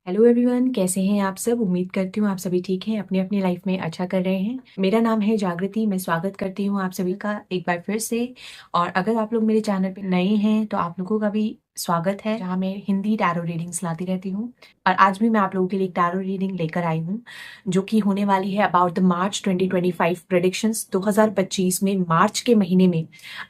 Hello everyone, कैसे हैं आप सब। उम्मीद करती हूँ आप सभी ठीक हैं, अपनी अपनी लाइफ में अच्छा कर रहे हैं। मेरा नाम है जागृति। मैं स्वागत करती हूँ आप सभी का एक बार फिर से। और अगर आप लोग मेरे चैनल पे नए हैं तो आप लोगों का भी स्वागत है, जहाँ मैं हिंदी टैरो रीडिंग्स लाती रहती हूँ। और आज भी मैं आप लोगों के लिए एक टैरो रीडिंग लेकर आई हूँ, जो कि होने वाली है अबाउट द मार्च 2025 प्रेडिक्शंस। 2025 में मार्च के महीने में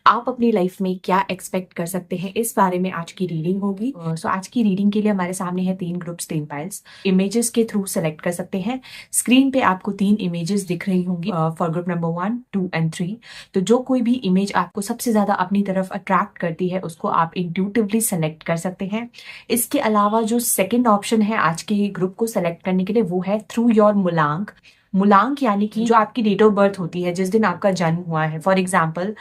आप अपनी लाइफ में क्या एक्सपेक्ट कर सकते हैं, इस बारे में आज की रीडिंग होगी। सो आज की रीडिंग के लिए हमारे सामने है 3 ग्रुप्स, 3 फाइल्स। इमेजेस के थ्रू सेलेक्ट कर सकते हैं। स्क्रीन पे आपको 3 इमेजेस दिख रही होंगी फॉर ग्रुप नंबर 1, 2 एंड 3। तो जो कोई भी इमेज आपको सबसे ज्यादा अपनी तरफ अट्रैक्ट करती है, उसको आप इंट्यूटिवली सेलेक्ट कर सकते हैं। इसके अलावा जो सेकेंड ऑप्शन है आज के ग्रुप को सेलेक्ट करने के लिए, वो है थ्रू योर मुलांक। मुलांक यानी कि जो आपकी डेट ऑफ बर्थ होती है, जिस दिन आपका जन्म हुआ है। फॉर एग्जाम्पल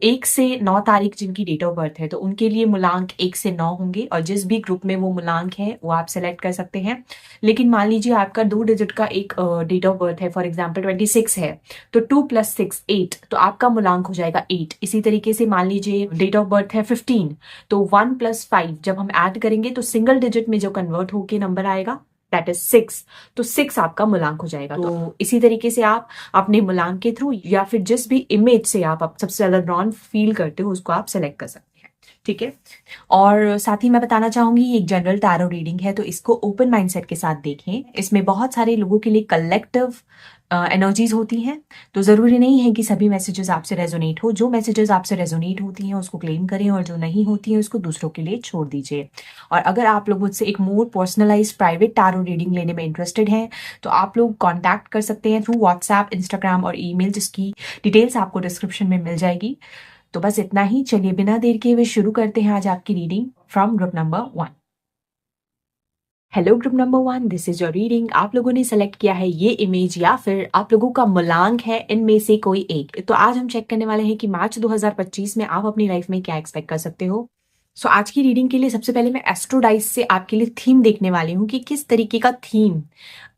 1 से 9 तारीख जिनकी डेट ऑफ बर्थ है, तो उनके लिए मुलांक 1 से 9 होंगे। और जिस भी ग्रुप में वो मुलांक है वो आप सेलेक्ट कर सकते हैं। लेकिन मान लीजिए आपका 2 डिजिट का एक डेट ऑफ बर्थ है, फॉर एग्जाम्पल 26 है, तो 2 + 6 8, तो आपका मुलांक हो जाएगा 8। इसी तरीके से मान लीजिए डेट ऑफ बर्थ है 15, तो 1 + 5 जब हम ऐड करेंगे तो सिंगल डिजिट में जो कन्वर्ट होके नंबर आएगा, दैट इज 6। तो 6 आपका मुलांक हो जाएगा। तो इसी तरीके से आप अपने मुलांक के थ्रू या फिर जिस भी इमेज से आप सबसे ज्यादा ड्रॉन फील करते हो, उसको आप सेलेक्ट कर सकते हैं। ठीक है। और साथ ही मैं बताना चाहूंगी, ये एक जनरल टैरो रीडिंग है, तो इसको ओपन माइंडसेट के साथ देखें। इसमें बहुत सारे लोगों के लिए कलेक्टिव एनर्जीज होती हैं, तो जरूरी नहीं है कि सभी मैसेजेस आपसे रेजोनेट हो। जो मैसेजेस आपसे रेजोनेट होती हैं उसको क्लेम करें, और जो नहीं होती हैं उसको दूसरों के लिए छोड़ दीजिए। और अगर आप लोग मुझसे एक मोर पर्सनलाइज प्राइवेट टैरो रीडिंग लेने में इंटरेस्टेड हैं, तो आप लोग कॉन्टैक्ट कर सकते हैं थ्रू व्हाट्सएप, इंस्टाग्राम और ईमेल, जिसकी डिटेल्स आपको डिस्क्रिप्शन में मिल जाएगी। तो बस इतना ही। चलिए बिना देर के हुए शुरू करते हैं आज आपकी reading from group number 1। Hello group number 1, this is your reading. आप लोगों ने सेलेक्ट किया है ये इमेज, या फिर आप लोगों का मुलांक है इनमें से कोई एक। तो आज हम चेक करने वाले हैं कि मार्च 2025 में आप अपनी लाइफ में क्या एक्सपेक्ट कर सकते हो। सो आज की रीडिंग के लिए सबसे पहले मैं एस्ट्रोडाइस से आपके लिए थीम देखने वाली हूँ कि किस तरीके का थीम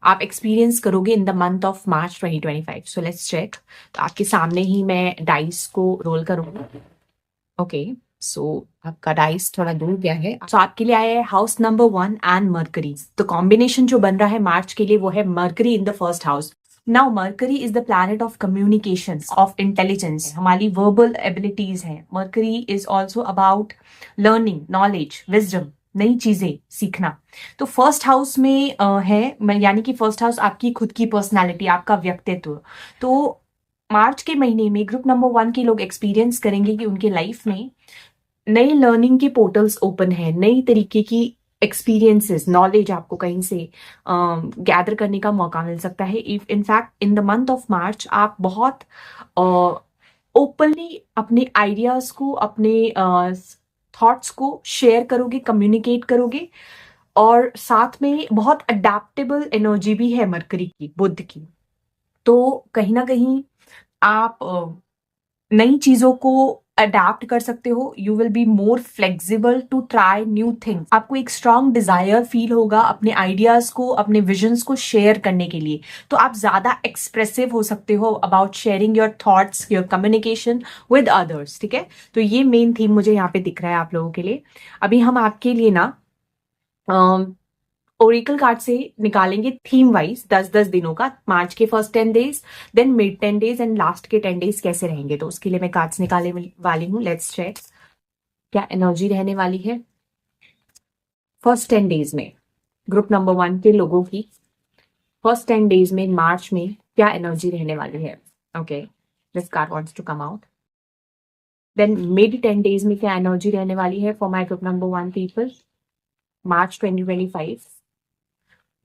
आप एक्सपीरियंस करोगे in the month of March 2025। So let's check. तो आपके सामने ही मैं डाइस को रोल करूंगी। ओके, सो आपका डाइस थोड़ा दूर गया है। सो आपके लिए आया है हाउस नंबर 1 एंड मरकरी। तो कॉम्बिनेशन जो बन रहा है मार्च के लिए, वो है mercury in the first house. Now mercury is the planet of communication, of intelligence, हमारी वर्बल एबिलिटीज है। Mercury is also about learning, knowledge, wisdom, नई चीजें सीखना। तो फर्स्ट हाउस में यानी कि फर्स्ट हाउस आपकी खुद की पर्सनैलिटी, आपका व्यक्तित्व। तो मार्च के महीने में ग्रुप नंबर 1 के लोग एक्सपीरियंस करेंगे कि उनके लाइफ में नई लर्निंग के पोर्टल्स ओपन है, नई तरीके की एक्सपीरियंसेस, नॉलेज आपको कहीं से गैदर करने का मौका मिल सकता है। If in fact in the month of मार्च आप बहुत ओपनली अपने आइडियाज को, अपने थॉट्स को शेयर करोगे, कम्युनिकेट करोगे। और साथ में बहुत अडेप्टेबल एनर्जी भी है मरकरी की, बुध की। तो कहीं ना कहीं आप नई चीजों को अडेप्ट कर सकते हो। You will be more flexible to try new things. आपको एक स्ट्रांग डिजायर फील होगा अपने आइडियाज को, अपने विजन्स को शेयर करने के लिए। तो आप ज्यादा एक्सप्रेसिव हो सकते हो about sharing your thoughts, your communication with others. ठीक है। तो ये मेन थीम मुझे यहाँ पे दिख रहा है आप लोगों के लिए। अभी हम आपके लिए ना ओरिकल कार्ड से निकालेंगे थीम वाइज 10-10 दिनों का। मार्च के first 10 days, then mid 10 days and last के 10 डेज कैसे रहेंगे। तो उसके लिए मैं कार्ड्स निकालने वाली हूँ। लेट्स चेक क्या एनर्जी रहने वाली है फर्स्ट 10 डेज में ग्रुप नंबर 1 के लोगों की। फर्स्ट 10 डेज में मार्च में क्या एनर्जी रहने वाली है। Okay, this card wants to come out. Then mid 10 days में क्या एनर्जी रहने वाली है for my group number 1 people March 2025।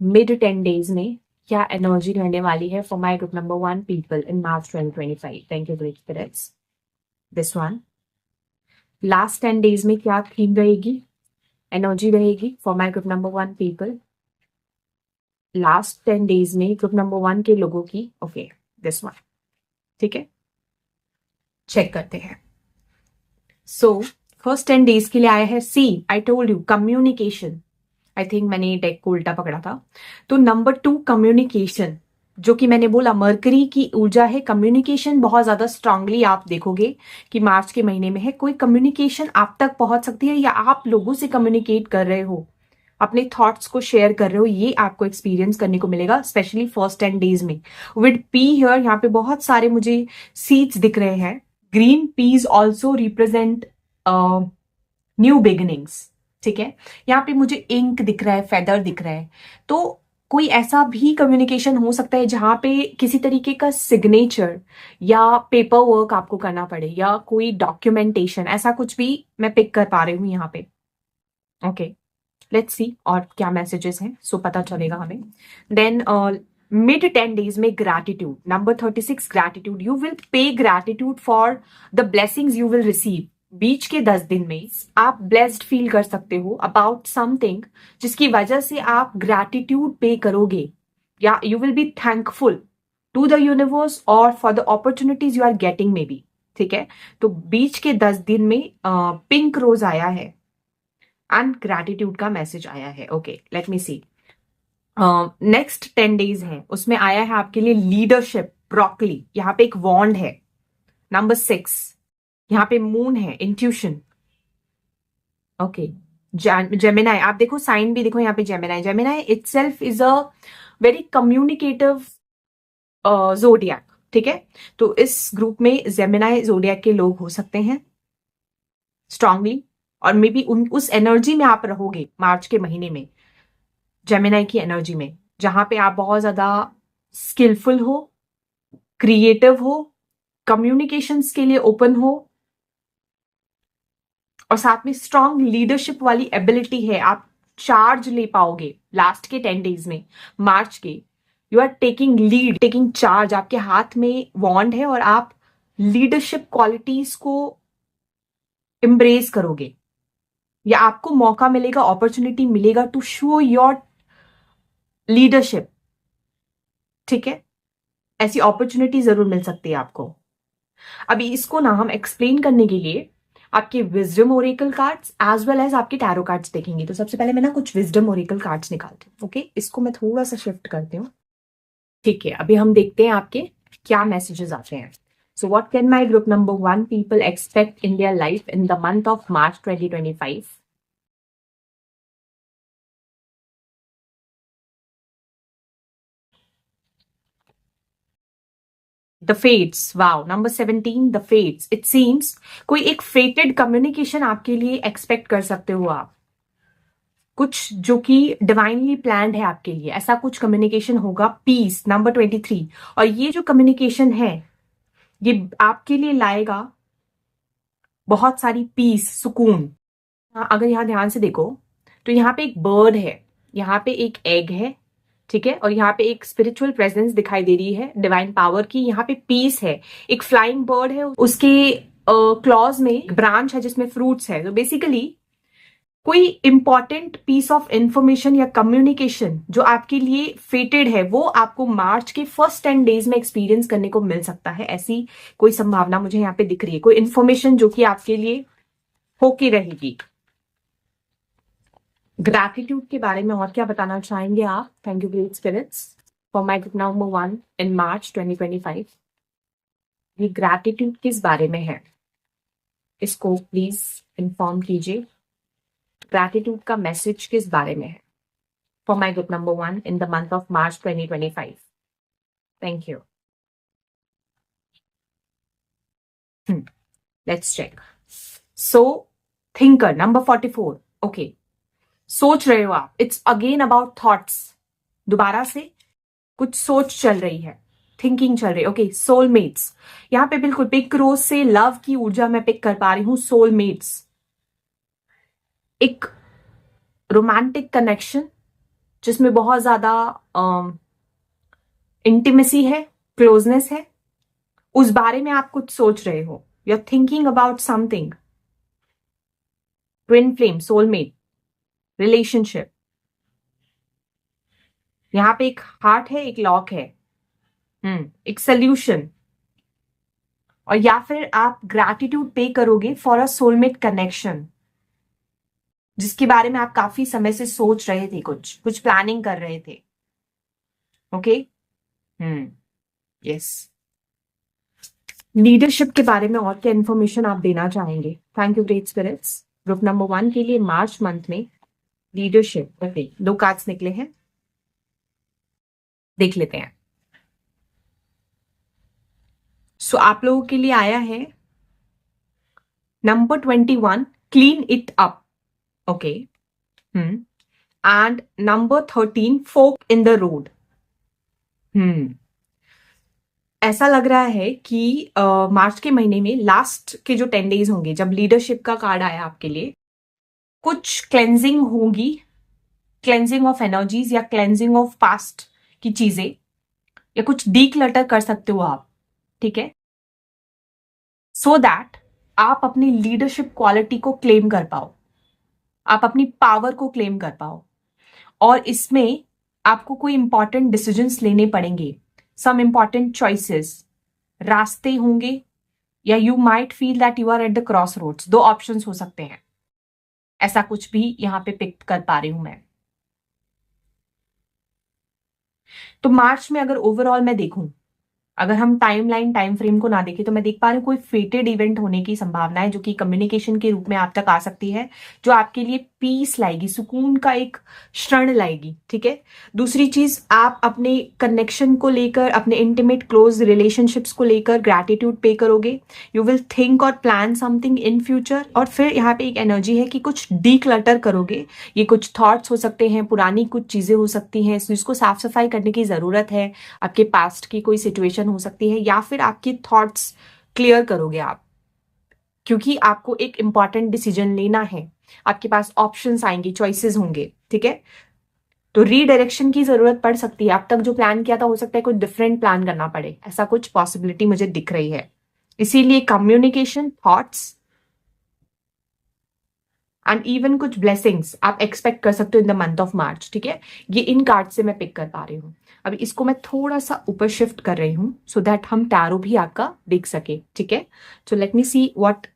Mid 10 days में क्या एनर्जी रहने वाली है for my group number 1 people in March 2025। Thank you great spirits. This one. Last 10 days में क्या थीम रहेगी, एनर्जी रहेगी for my group number 1 people last 10 days में ग्रुप नंबर 1 के लोगों की। Okay, this one. ठीक है, चेक करते हैं। सो फर्स्ट 10 डेज के लिए आया है see, I told you, communication. I think मैंने डेक को उल्टा पकड़ा था। तो नंबर 2 कम्युनिकेशन, जो कि मैंने बोला मरकरी की ऊर्जा है। कम्युनिकेशन बहुत ज्यादा स्ट्रांगली आप देखोगे कि मार्च के महीने में है। कोई कम्युनिकेशन आप तक पहुंच सकती है, या आप लोगों से कम्युनिकेट कर रहे हो अपने थॉट्स को शेयर कर रहे हो, ये आपको एक्सपीरियंस करने को मिलेगा, स्पेशली फर्स्ट 10 डेज में। विद पी हियर, यहाँ पे बहुत सारे मुझे सीड्स दिख रहे हैं। Green peas also represent new beginnings, ठीक है। यहाँ पे मुझे इंक दिख रहा है, फेदर दिख रहा है, तो कोई ऐसा भी कम्युनिकेशन हो सकता है जहां पे किसी तरीके का सिग्नेचर या पेपर वर्क आपको करना पड़े, या कोई डॉक्यूमेंटेशन, ऐसा कुछ भी मैं पिक कर पा रही हूँ यहाँ पे। ओके, लेट्स सी और क्या मैसेजेस हैं, सो पता चलेगा हमें। देन मिड 10 डेज में gratitude, number 36 gratitude, you will pay gratitude for the blessings you will receive. बीच के 10 दिन में आप ब्लेस्ड फील कर सकते हो अबाउट समथिंग, जिसकी वजह से आप ग्रैटिट्यूड पे करोगे, या you will be thankful to the universe और for the opportunities you are getting maybe, ठीक है। तो बीच के 10 दिन में पिंक रोज आया है एंड ग्रैटिट्यूड का मैसेज आया है। ओके, लेट मी सी। नेक्स्ट 10 डेज है, उसमें आया है आपके लिए लीडरशिप, ब्रोकली, यहाँ पे एक वॉन्ड है, नंबर 6, यहाँ पे मून है, इंट्यूशन। ओके, जेमिनाई, आप देखो साइन भी देखो यहाँ पे, Gemini, Gemini itself is a very communicative zodiac, ठीक है। तो इस ग्रुप में जेमिनाई जोडियक के लोग हो सकते हैं स्ट्रांगली, और मे बी उस एनर्जी में आप रहोगे मार्च के महीने में, जेमिनाई की एनर्जी में, जहां पे आप बहुत ज्यादा स्किलफुल हो, क्रिएटिव हो, कम्युनिकेशंस के लिए ओपन हो, और साथ में स्ट्रांग लीडरशिप वाली एबिलिटी है, आप चार्ज ले पाओगे लास्ट के 10 डेज में, मार्च के। You are taking lead, taking charge, आपके हाथ में वॉन्ड है और आप लीडरशिप क्वालिटीज को एम्ब्रेस करोगे, या आपको मौका मिलेगा, अपॉर्चुनिटी मिलेगा टू शो योर लीडरशिप, ठीक है। ऐसी अपॉर्चुनिटी जरूर मिल सकती है आपको। अभी इसको ना हम एक्सप्लेन करने के लिए आपके wisdom oracle cards as well as आपके टैरो कार्ड्स देखेंगे। तो सबसे पहले मैं ना कुछ विजडम ओरेकल कार्ड्स निकालती हूँ। ओके, इसको मैं थोड़ा सा शिफ्ट करती हूँ, ठीक है। अभी हम देखते हैं आपके क्या मैसेजेस आते हैं। So what can my group number 1 people expect in their life in the month of March 2025? The fates, wow, number 17, the fates. It seems कोई एक फेटेड कम्युनिकेशन आपके लिए एक्सपेक्ट कर सकते हो आप, कुछ जो कि डिवाइनली प्लान्ड है आपके लिए, ऐसा कुछ कम्युनिकेशन होगा। पीस, नंबर 23, और ये जो कम्युनिकेशन है ये आपके लिए लाएगा बहुत सारी पीस, सुकून। अगर यहाँ ध्यान से देखो तो यहाँ पे एक बर्ड है, यहाँ पे एक एग है, ठीक है, और यहाँ पे एक स्पिरिचुअल प्रेजेंस दिखाई दे रही है, डिवाइन पावर की। यहाँ पे पीस है, एक फ्लाइंग बर्ड है, उसके क्लॉज में ब्रांच है जिसमें फ्रूट्स है। तो बेसिकली कोई इंपॉर्टेंट पीस ऑफ इंफॉर्मेशन या कम्युनिकेशन जो आपके लिए फेटेड है, वो आपको मार्च के फर्स्ट 10 डेज में एक्सपीरियंस करने को मिल सकता है। ऐसी कोई संभावना मुझे यहाँ पे दिख रही है, कोई इंफॉर्मेशन जो कि आपके लिए होके रहेगी। ग्रैटिट्यूड के बारे में और क्या बताना चाहेंगे आप? Thank you great spirits for my group number 1 in March 2025। ये ग्रैटिट्यूड किस बारे में है, इसको प्लीज इन्फॉर्म कीजिए। ग्रैटिट्यूड का मैसेज किस बारे में है for my group number 1 in the month of March 2025? Thank you. Let's check. So thinker, number 44। ओके, सोच रहे हो आप, इट्स अगेन अबाउट थॉट्स, दोबारा से कुछ सोच चल रही है, थिंकिंग चल रही है। ओके, सोलमेट्स, यहाँ पे बिल्कुल पिक रोज से लव की ऊर्जा मैं पिक कर पा रही हूँ। सोलमेट्स, एक रोमांटिक कनेक्शन जिसमें बहुत ज्यादा इंटीमेसी है, क्लोजनेस है, उस बारे में आप कुछ सोच रहे हो, you are thinking about something. Twin flame, soulmate, relationship, यहां पे एक हार्ट है, एक लॉक है, एक सोल्यूशन, और या फिर आप ग्रैटिट्यूड पे करोगे फॉर अ सोलमेट कनेक्शन जिसके बारे में आप काफी समय से सोच रहे थे, कुछ कुछ प्लानिंग कर रहे थे। Okay, yes. लीडरशिप के बारे में और क्या इंफॉर्मेशन आप देना चाहेंगे? Thank you great spirits. Group number 1 के लिए मार्च मंथ में लीडरशिप, ओके, 2 कार्ड्स निकले हैं, देख लेते हैं। सो आप लोगों के लिए आया है number 21, clean it up, okay, and number 13, fork in the road. ऐसा लग रहा है कि मार्च के महीने में लास्ट के जो 10 डेज होंगे, जब लीडरशिप का कार्ड आया आपके लिए, कुछ क्लेंजिंग होगी, क्लेंजिंग ऑफ एनर्जीज या क्लेंजिंग ऑफ पास्ट की चीजें, या कुछ डीक्लटर कर सकते हो आप, ठीक है, सो दैट आप अपनी लीडरशिप क्वालिटी को क्लेम कर पाओ, आप अपनी पावर को क्लेम कर पाओ। और इसमें आपको कोई इंपॉर्टेंट डिसीजंस लेने पड़ेंगे, सम इंपॉर्टेंट चॉइसेस, रास्ते होंगे, या you might feel that you are at the crossroads. 2 options हो सकते हैं, ऐसा कुछ भी यहां पे पिक कर पा रही हूं मैं। तो मार्च में अगर ओवरऑल मैं देखूं, अगर हम टाइम फ्रेम को ना देखें, तो मैं देख पा रही हूँ कोई फेटेड इवेंट होने की संभावना है, जो कि कम्युनिकेशन के रूप में आप तक आ सकती है, जो आपके लिए पीस लाएगी, सुकून का एक क्षण लाएगी, ठीक है। दूसरी चीज, आप अपने कनेक्शन को लेकर, अपने इंटीमेट क्लोज रिलेशनशिप्स को लेकर ग्रैटिट्यूड पे करोगे। यू विल थिंक और प्लान समथिंग इन फ्यूचर। और फिर यहाँ पे एक एनर्जी है कि कुछ डीक्लटर करोगे। ये कुछ थॉट्स हो सकते हैं, पुरानी कुछ चीजें हो सकती हैं, जिसको साफ सफाई करने की जरूरत है। आपके पास्ट की कोई सिचुएशन हो सकती है, या फिर आपकी थॉट्स क्लियर करोगे आप, क्योंकि आपको एक इंपॉर्टेंट डिसीजन लेना है। आपके पास ऑप्शंस आएंगे, चॉइसेस होंगे, ठीक है। तो रीडायरेक्शन की जरूरत पड़ सकती है। अब तक जो प्लान किया था, हो सकता है कुछ डिफरेंट प्लान करना पड़े, ऐसा कुछ पॉसिबिलिटी मुझे दिख रही है। इसीलिए कम्युनिकेशन, थॉट्स एंड इवन कुछ ब्लेसिंग्स आप एक्सपेक्ट कर सकते हो इन द मंथ ऑफ मार्च, ठीक है। ये इन कार्ड से मैं पिक कर पा रही हूँ। अभी इसको मैं थोड़ा सा ऊपर शिफ्ट कर रही हूँ, सो दैट हम टैरो भी आपका देख सके, ठीक है। So let me see what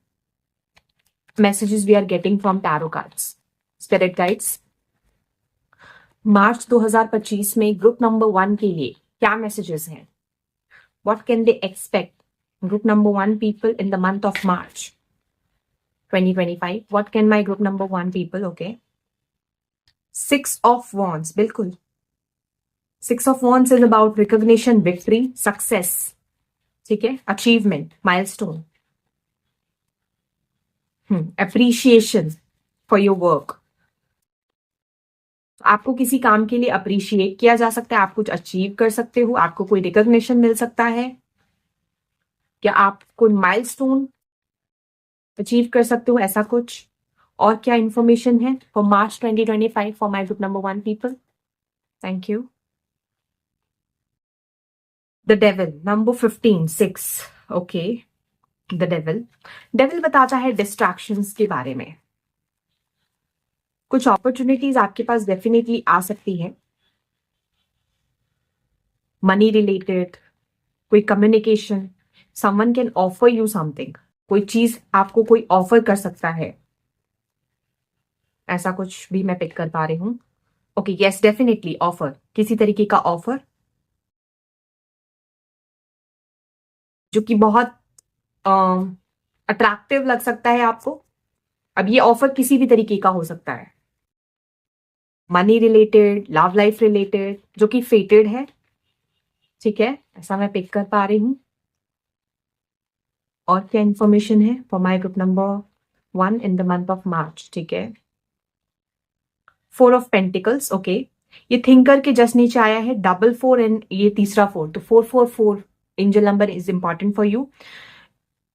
messages we are getting from tarot cards. Spirit guides, March 2025 में ग्रुप नंबर 1 के लिए क्या मैसेजेस हैं? What can they expect, group number 1 people in the month of March 2025? What can my group number 1 people? Okay, 6 of wands, बिल्कुल। 6 of Wands is about recognition, victory, success, ठीक है, achievement, milestone, appreciation for your work. आपको किसी काम के लिए appreciate किया जा सकता है, आप कुछ अचीव कर सकते हो, आपको कोई रिकॉग्निशन मिल सकता है, क्या आप कोई माइलस्टोन अचीव कर सकते हो, ऐसा कुछ। और क्या इंफॉर्मेशन है for March 2025 for my group number 1 people? Thank you. The devil, number 15, 6, okay. The devil बताता है डिस्ट्रैक्शंस के बारे में। कुछ अपॉर्चुनिटीज आपके पास डेफिनेटली आ सकती है, मनी रिलेटेड, कोई communication, someone can offer you something, कोई चीज आपको कोई ऑफर कर सकता है, ऐसा कुछ भी मैं पिक कर पा रही हूं। ओके, यस, डेफिनेटली ऑफर, किसी तरीके का ऑफर जो कि बहुत अट्रैक्टिव लग सकता है आपको। अब ये ऑफर किसी भी तरीके का हो सकता है, money related, love life related, जो कि फेटेड है, ठीक है, ऐसा मैं पिक कर पा रही हूं। और क्या इंफॉर्मेशन है for my group number 1 in the month of मार्च? ठीक है, 4 ऑफ पेंटिकल्स, ओके। ये थिंकर के जस्ट नीचे आया है, 4 एंड ये तीसरा 4, तो 444 angel number is important for you.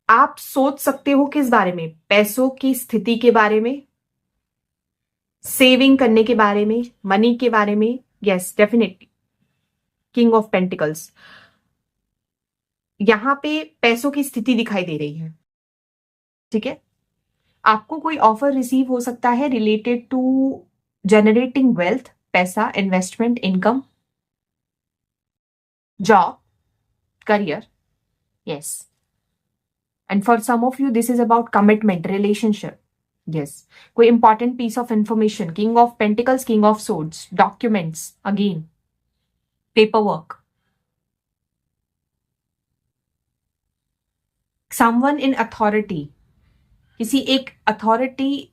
आप सोच सकते हो किस बारे में? पैसों की स्थिति के बारे में, सेविंग करने के बारे में, मनी के बारे में। Yes, definitely, king of pentacles, यहां पे पैसों की स्थिति दिखाई दे रही है, ठीक है। आपको कोई ऑफर रिसीव हो सकता है रिलेटेड टू जनरेटिंग वेल्थ, पैसा, investment, income, job, career, yes. And for some of you this is about commitment, relationship, yes. कोई important piece of information, king of pentacles, king of swords, documents, again paper work, someone in authority, किसी एक authority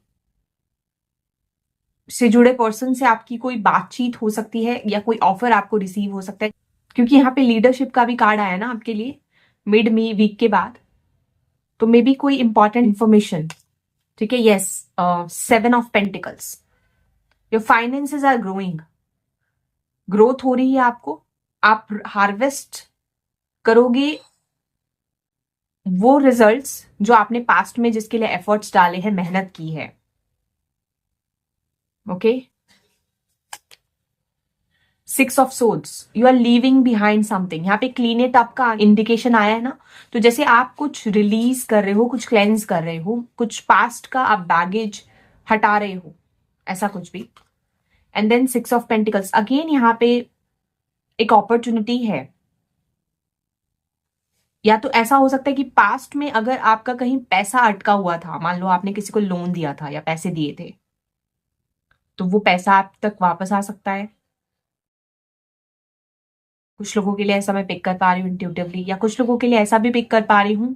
से जुड़े person से आपकी कोई बातचीत हो सकती है या कोई ऑफर आपको रिसीव हो सकता है, क्योंकि यहाँ पे लीडरशिप का भी कार्ड आया ना आपके लिए मिड मी वीक के बाद, तो मे बी कोई इंपॉर्टेंट इंफॉर्मेशन। ठीक है, yes, 7 of pentacles, your finances are growing, growth हो रही है आपको, आप हार्वेस्ट करोगे वो रिजल्ट्स जो आपने पास्ट में जिसके लिए एफर्ट्स डाले हैं, मेहनत की है। Okay, 6 of swords, you are leaving behind something. यहाँ पे क्लीन इट अप का इंडिकेशन आया है ना, तो जैसे आप कुछ रिलीज कर रहे हो, कुछ क्लेंस कर रहे हो, कुछ पास्ट का आप बैगेज हटा रहे हो, ऐसा कुछ भी। And then 6 of pentacles again, यहाँ पे एक अपॉर्चुनिटी है, या तो ऐसा हो सकता है कि पास्ट में अगर आपका कहीं पैसा अटका हुआ था, मान लो आपने किसी को लोन दिया था या पैसे दिए थे, तो वो पैसा आप तक वापस आ सकता है। कुछ लोगों के लिए ऐसा मैं पिक कर पा रही हूँ इंट्यूटिवली, या कुछ लोगों के लिए ऐसा भी पिक कर पा रही हूँ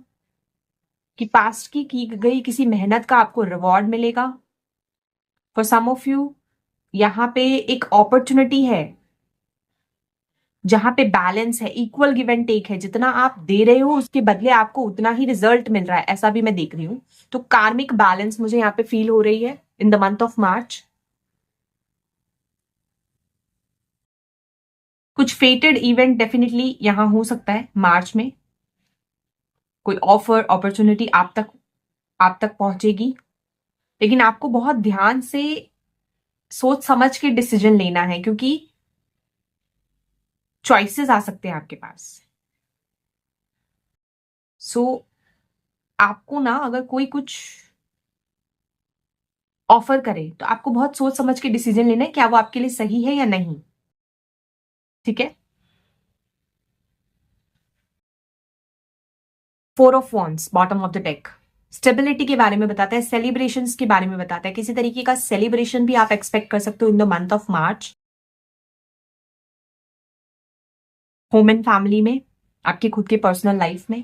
कि पास्ट की गई किसी मेहनत का आपको रिवॉर्ड मिलेगा। फॉर सम ऑफ यू यहाँ पे एक अपॉर्चुनिटी है जहां पे बैलेंस है, इक्वल गिव एंड टेक है, जितना आप दे रहे हो उसके बदले आपको उतना ही रिजल्ट मिल रहा है, ऐसा भी मैं देख रही हूं। तो कार्मिक बैलेंस मुझे यहाँ पे फील हो रही है इन द मंथ ऑफ मार्च। कुछ फेटेड इवेंट डेफिनेटली यहां हो सकता है मार्च में, कोई ऑफर अपॉर्चुनिटी आप तक पहुंचेगी, लेकिन आपको बहुत ध्यान से सोच समझ के डिसीजन लेना है, क्योंकि चॉइसेस आ सकते हैं आपके पास। सो आपको ना, अगर कोई कुछ ऑफर करे तो आपको बहुत सोच समझ के डिसीजन लेना है, क्या वो आपके लिए सही है या नहीं। ठीक है, 4 of wands bottom of the deck stability के बारे में बताता है, सेलिब्रेशंस के बारे में बताता है, किसी तरीके का सेलिब्रेशन भी आप एक्सपेक्ट कर सकते हो in the month of March, home and family में, आपकी खुद के पर्सनल लाइफ में।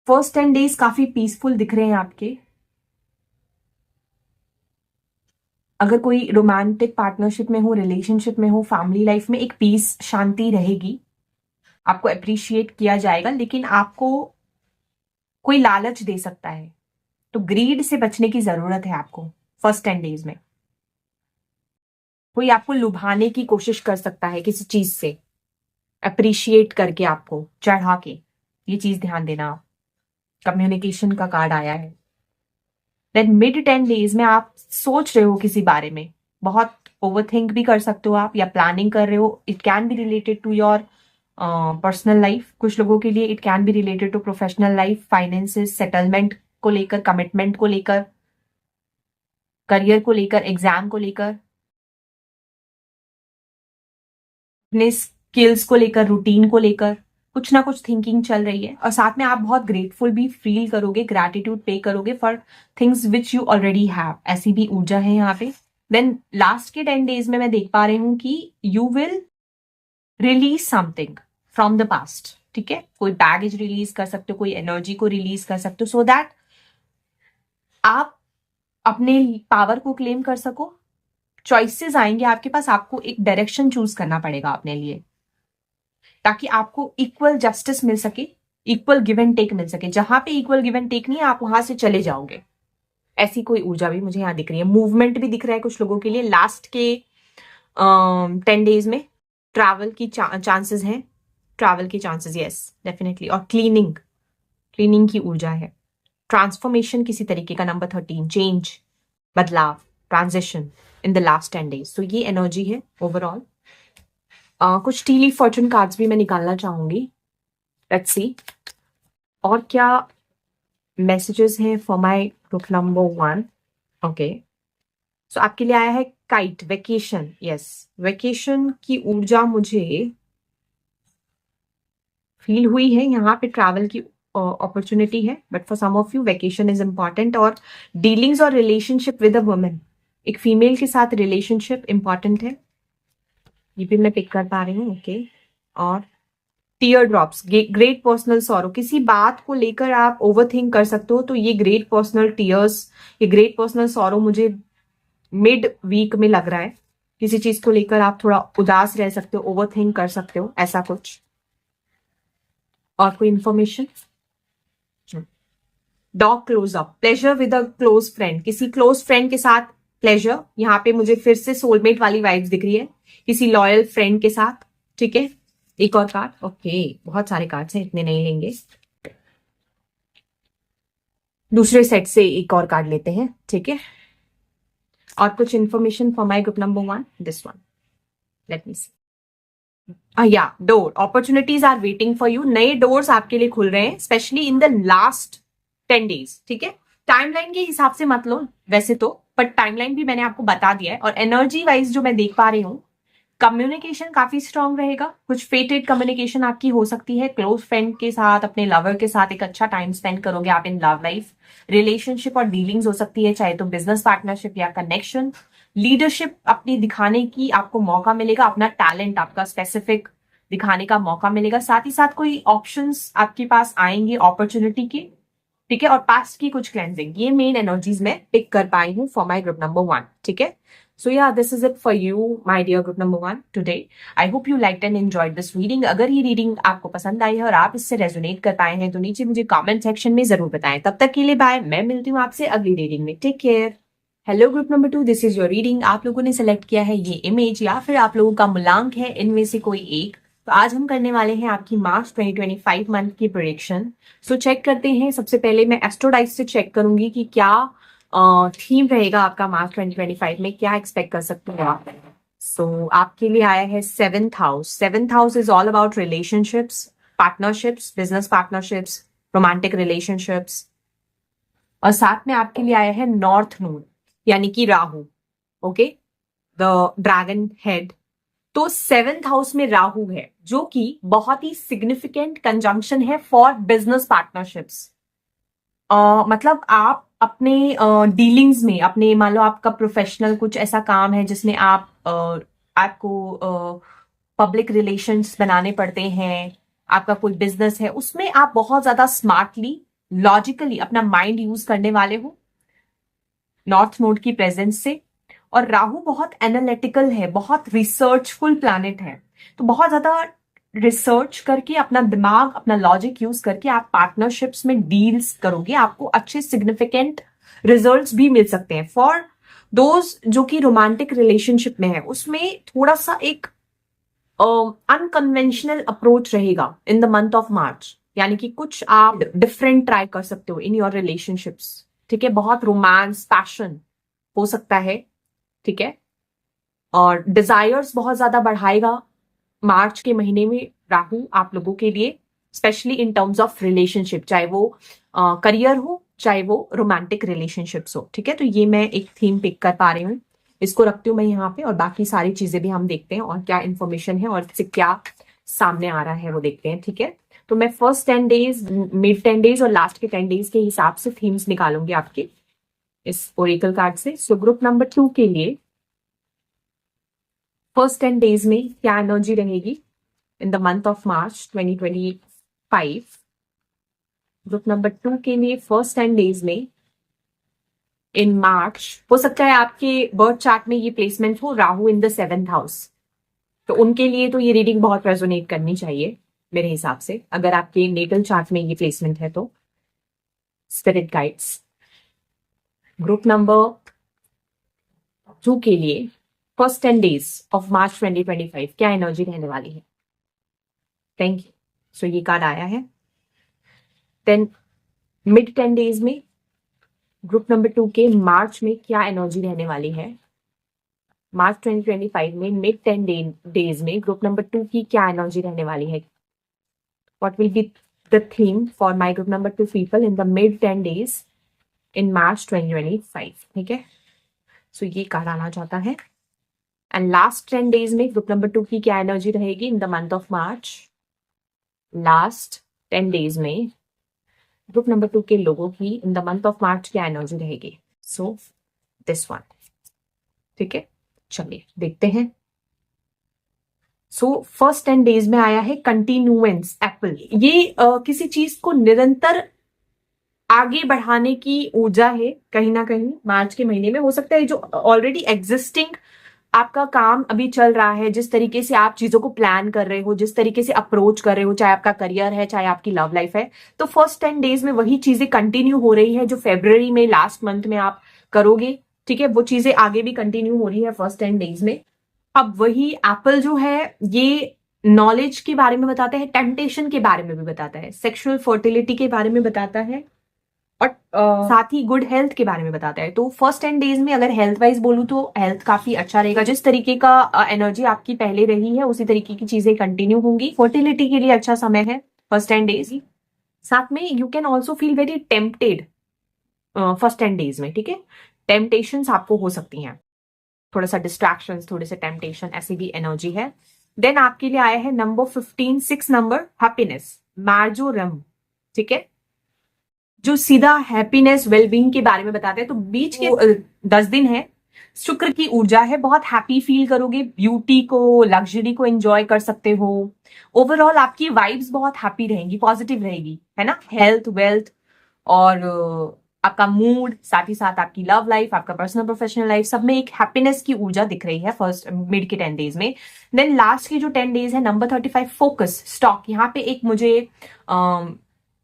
फर्स्ट 10 डेज काफी पीसफुल दिख रहे हैं आपके। अगर कोई रोमांटिक पार्टनरशिप में हो, रिलेशनशिप में हो, फैमिली लाइफ में एक पीस, शांति रहेगी, आपको अप्रिशिएट किया जाएगा, लेकिन आपको कोई लालच दे सकता है, तो ग्रीड से बचने की जरूरत है आपको। फर्स्ट 10 डेज में कोई आपको लुभाने की कोशिश कर सकता है किसी चीज से, अप्रिशिएट करके, आपको चढ़ा के, ये चीज ध्यान देना आप। कम्युनिकेशन का कार्ड आया है। देन मिड 10 डेज में आप सोच रहे हो किसी बारे में, बहुत ओवरथिंक भी कर सकते हो आप, या प्लानिंग कर रहे हो। It can be related to your personal life, कुछ लोगों के लिए it can be related to professional life, finances, settlement को लेकर, कमिटमेंट को लेकर, करियर को लेकर, एग्जाम को लेकर, अपने स्किल्स को लेकर, रूटीन को लेकर कुछ ना कुछ थिंकिंग चल रही है। और साथ में आप बहुत ग्रेटफुल भी फील करोगे, ग्रैटिट्यूड पे करोगे for things which you already have, ऐसी भी ऊर्जा है यहाँ पे। देन लास्ट के 10 डेज में मैं देख पा रही हूँ कि you will release something from the past. ठीक है, कोई बैगेज रिलीज कर सकते हो, कोई एनर्जी को रिलीज कर सकते हो, सो दैट आप अपने पावर को क्लेम कर सको। चॉइसेस आएंगे आपके पास, आपको एक डायरेक्शन चूज करना पड़ेगा अपने लिए, ताकि आपको इक्वल जस्टिस मिल सके, इक्वल गिव एंड टेक मिल सके। जहां पे इक्वल गिव एंड टेक नहीं है, आप वहां से चले जाओगे, ऐसी कोई ऊर्जा भी मुझे यहाँ दिख रही है। मूवमेंट भी दिख रहा है कुछ लोगों के लिए लास्ट के 10 डेज में। ट्रैवल की चांसेस हैं, ट्रैवल की चांसेस, यस डेफिनेटली। और क्लीनिंग की ऊर्जा है, ट्रांसफॉर्मेशन किसी तरीके का, नंबर 13, चेंज, बदलाव, transition in the last 10 days. तो ये एनर्जी है ओवरऑल। कुछ टी लीफ फॉर्चून कार्ड्स भी मैं निकालना चाहूंगी, लेट्स सी और क्या मैसेजेस हैं for my group number 1। Okay, so आपके लिए आया है काइट, वेकेशन। यस, वेकेशन की ऊर्जा मुझे फील हुई है, यहाँ पे ट्रैवल की अपॉर्चुनिटी है, but for some of you vacation is important. और डीलिंग्स और रिलेशनशिप विद अ वुमन, एक फीमेल के साथ रिलेशनशिप इंपॉर्टेंट है, ये भी मैं पिक कर पा रही हूँ। ओके, और teardrops, great personal sorrow, किसी बात को लेकर आप ओवरथिंक कर सकते हो, तो ये ग्रेट पर्सनल टीयर्स, ये ग्रेट पर्सनल सॉरो मुझे मिड वीक में लग रहा है। किसी चीज को लेकर आप थोड़ा उदास रह सकते हो, ओवरथिंक कर सकते हो, ऐसा कुछ। और कोई information? Dog close up, pleasure with a close friend, किसी क्लोज फ्रेंड के साथ प्लेजर। यहाँ पे मुझे फिर से सोलमेट वाली वाइब्स दिख रही है, किसी लॉयल फ्रेंड के साथ। ठीक है, एक और कार्ड। ओके, बहुत सारे कार्ड्स हैं, इतने नहीं लेंगे, दूसरे सेट से एक और कार्ड लेते हैं। ठीक है, और कुछ information for my group number 1, this one, let me see. या door opportunities are waiting for you, नए डोर्स आपके लिए खुल रहे हैं, specially in the last 10 days। ठीक है, टाइमलाइन के हिसाब से मत लो वैसे तो, बट टाइमलाइन भी मैंने आपको बता दिया है। और एनर्जी वाइज जो मैं देख पा रही हूँ, कम्युनिकेशन काफी स्ट्रांग रहेगा, कुछ फेटेड कम्युनिकेशन आपकी हो सकती है क्लोज फ्रेंड के साथ, अपने लवर के साथ एक अच्छा टाइम स्पेंड करोगे आप इन लव लाइफ। रिलेशनशिप और डीलिंग्स हो सकती है, चाहे तो बिजनेस पार्टनरशिप या कनेक्शन। लीडरशिप अपनी दिखाने की आपको मौका मिलेगा, अपना टैलेंट आपका स्पेसिफिक दिखाने का मौका मिलेगा। साथ ही साथ कोई ऑप्शंस आपके पास आएंगे अपॉर्चुनिटी के। ठीक है, और पास्ट की कुछ क्लेंजिंग, ये मेन एनर्जीज में पिक कर पाई हूँ फॉर माई ग्रुप नंबर 1। ठीक है, so yeah this is it for you my dear group number 1 today. I hope you like and enjoyed this reading. अगर ये रीडिंग आपको पसंद आई है और आप इससे रेजोनेट कर पाए हैं तो नीचे मुझे कमेंट सेक्शन में जरूर बताएं। तब तक के लिए बाय, मैं मिलती हूँ आपसे अगली रीडिंग में। Take care. Hello group number 2, this is your reading. आप लोगों ने सेलेक्ट किया है ये इमेज, या फिर आप लोगों का मूलांक है इनमें से कोई एक। तो आज हम करने वाले हैं आपकी मार्च 2025 मंथ की प्रेडिक्शन। सो चेक करते हैं। सबसे पहले मैं एस्ट्रोडाइस से चेक करूंगी कि क्या थीम रहेगा आपका मार्च 2025 में, क्या एक्सपेक्ट कर सकते हो आप। सो आपके लिए आया है 7th house. 7th house is all about relationships, partnerships, business partnerships, romantic relationships. और साथ में आपके लिए आया है नॉर्थ नोड, यानी कि Rahu. Okay, the dragon head. तो 7th हाउस में राहु है, जो कि बहुत ही सिग्निफिकेंट कंजंक्शन है फॉर बिजनेस पार्टनरशिप्स। मतलब आप अपने डीलिंग्स में, अपने मान लो आपका प्रोफेशनल कुछ ऐसा काम है जिसमें आपको पब्लिक रिलेशंस बनाने पड़ते हैं, आपका कोई बिजनेस है, उसमें आप बहुत ज्यादा स्मार्टली, लॉजिकली अपना माइंड यूज करने वाले हो नॉर्थ नोड की प्रेजेंस से। और राहु बहुत एनालिटिकल है, बहुत रिसर्चफुल प्लैनेट है, तो बहुत ज्यादा रिसर्च करके, अपना दिमाग, अपना लॉजिक यूज करके आप पार्टनरशिप्स में डील्स करोगे, आपको अच्छे सिग्निफिकेंट रिजल्ट्स भी मिल सकते हैं। फॉर दोज जो कि रोमांटिक रिलेशनशिप में है, उसमें थोड़ा सा एक अनकन्वेंशनल अप्रोच रहेगा इन द मंथ ऑफ मार्च, यानी कि कुछ आप डिफरेंट ट्राई कर सकते हो इन योर रिलेशनशिप्स। ठीक है, बहुत रोमांस, पैशन हो सकता है। ठीक है, और डिजायर्स बहुत ज्यादा बढ़ाएगा मार्च के महीने में राहु आप लोगों के लिए, specially in terms of relationship, चाहे वो करियर हो, चाहे वो रोमांटिक रिलेशनशिप्स हो। ठीक है, तो ये मैं एक थीम पिक कर पा रही हूँ, इसको रखती हूँ मैं यहाँ पे, और बाकी सारी चीजें भी हम देखते हैं और क्या इन्फॉर्मेशन है और इससे क्या सामने आ रहा है वो देखते हैं। ठीक है, तो मैं फर्स्ट 10 days, मिड 10 days और लास्ट के 10 days के हिसाब से थीम्स निकालूंगी आपके इस ओरेकल कार्ड से। सो ग्रुप नंबर 2 के लिए फर्स्ट 10 days में क्या एनर्जी रहेगी इन the month of March 2025। Group number 2 के लिए फर्स्ट 10 days में इन मार्च, हो सकता है आपके बर्थ चार्ट में ये प्लेसमेंट हो, Rahu in the 7th house, तो उनके लिए तो ये रीडिंग बहुत रेजोनेट करनी चाहिए मेरे हिसाब से। अगर आपके नेटल चार्ट में ये प्लेसमेंट है तो स्पिरिट गाइड्स। ग्रुप नंबर 2 के लिए फर्स्ट 10 days ऑफ मार्च 2025 क्या एनर्जी रहने वाली है। Thank you. सो ये कार्ड आया है। देन मिड 10 days में ग्रुप नंबर 2 के मार्च में क्या एनर्जी रहने वाली है। मार्च 2025 में मिड 10 days में ग्रुप नंबर 2 की क्या एनर्जी रहने वाली है। What will be the theme for my group number 2 people in the mid 10 days in March 2025। ठीक है, सो ये कार्ड आना चाहता है। एंड लास्ट 10 days में ग्रुप नंबर 2 की क्या एनर्जी रहेगी इन the month of March. Last 10 days में ग्रुप नंबर 2 के लोगों की इन द मंथ ऑफ मार्च क्या एनर्जी रहेगी। So this one. ठीक है, चलिए देखते हैं। सो फर्स्ट 10 डेज में आया है कंटिन्यूएंस एप्पल। ये किसी चीज को निरंतर आगे बढ़ाने की ऊर्जा है कहीं ना कहीं मार्च के महीने में। हो सकता है जो ऑलरेडी एग्जिस्टिंग आपका काम अभी चल रहा है, जिस तरीके से आप चीजों को प्लान कर रहे हो, जिस तरीके से अप्रोच कर रहे हो, चाहे आपका करियर है चाहे आपकी लव लाइफ है, तो फर्स्ट 10 डेज में वही चीजें कंटिन्यू हो रही है जो फेब्रुवरी में लास्ट मंथ में आप करोगे। ठीक है, वो चीजें आगे भी कंटिन्यू हो रही है फर्स्ट 10 डेज में। अब वही एप्पल जो है ये नॉलेज के बारे में बताता है, टेम्पटेशन के बारे में भी बताता है, सेक्सुअल फर्टिलिटी के बारे में बताता है, और साथ ही गुड हेल्थ के बारे में बताता है। तो फर्स्ट 10 डेज में अगर हेल्थ वाइज बोलूं तो हेल्थ काफी अच्छा रहेगा। जिस तरीके का एनर्जी आपकी पहले रही है उसी तरीके की चीजें कंटिन्यू होंगी। फर्टिलिटी के लिए अच्छा समय है फर्स्ट 10 डेज। साथ में you can also feel very tempted first 10 days में। ठीक है, टेम्पटेशंस आपको हो सकती हैं, थोड़ा सा डिस्ट्रैक्शंस, थोड़े से टेम्पटेशन, ऐसी भी एनर्जी है। देन आपके लिए आया है नंबर 15, 6 नंबर, हैप्पीनेस, मार्जोरम। ठीक है, जो सीधा हैप्पीनेस वेलबींग के बारे में बताते हैं। तो बीच के 10 दिन है, शुक्र की ऊर्जा है, बहुत हैप्पी फील करोगे, ब्यूटी को, लग्जरी को एंजॉय कर सकते हो। ओवरऑल आपकी वाइब्स बहुत हैप्पी रहेंगी, पॉजिटिव रहेगी, है ना। हेल्थ, वेल्थ और आपका मूड, साथ ही साथ आपकी लव लाइफ, आपका पर्सनल प्रोफेशनल लाइफ, सब में एक हैप्पीनेस की ऊर्जा दिख रही है फर्स्ट मिड के 10 डेज में। देन लास्ट के जो 10 डेज है, नंबर 35, फोकस, स्टॉक। यहाँ पे एक मुझे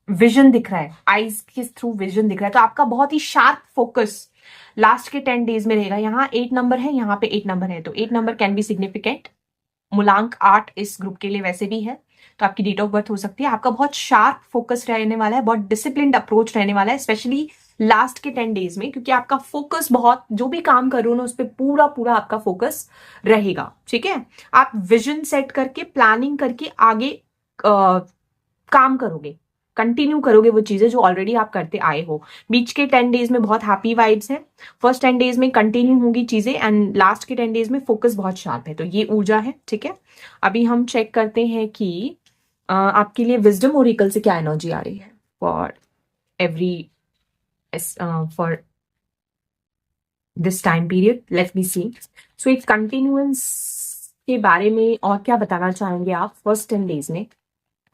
विजन दिख रहा है, आईज के थ्रू विजन दिख रहा है। तो आपका बहुत ही शार्प फोकस लास्ट के 10 डेज में रहेगा। यहाँ 8 नंबर है, यहाँ पे 8 नंबर है, तो 8 नंबर कैन बी सिग्निफिकेंट। मूलांक 8 इस ग्रुप के लिए वैसे भी है, तो आपकी डेट ऑफ बर्थ हो सकती है। आपका बहुत शार्प फोकस रहने वाला है, बहुत डिसिप्लिन्ड अप्रोच रहने वाला है, स्पेशली लास्ट के 10 डेज में, क्योंकि आपका फोकस बहुत, जो भी काम कर रहे हो ना उस पर पूरा पूरा आपका फोकस रहेगा। ठीक है, आप विजन सेट करके, प्लानिंग करके आगे काम करोगे, कंटिन्यू करोगे वो चीजें जो ऑलरेडी आप करते आए हो। बीच के 10 डेज में बहुत हैप्पी वाइब्स है, फर्स्ट 10 डेज में कंटिन्यू होंगी चीजें, एंड लास्ट के 10 डेज में फोकस बहुत शार्प है। तो ये ऊर्जा है। ठीक है, अभी हम चेक करते हैं कि आपके लिए विजडम ओरेकल से क्या एनर्जी आ रही है for every for this time period. Let me see. So एक कंटिन्यूएंस के बारे में और क्या बताना चाहेंगे आप फर्स्ट 10 डेज में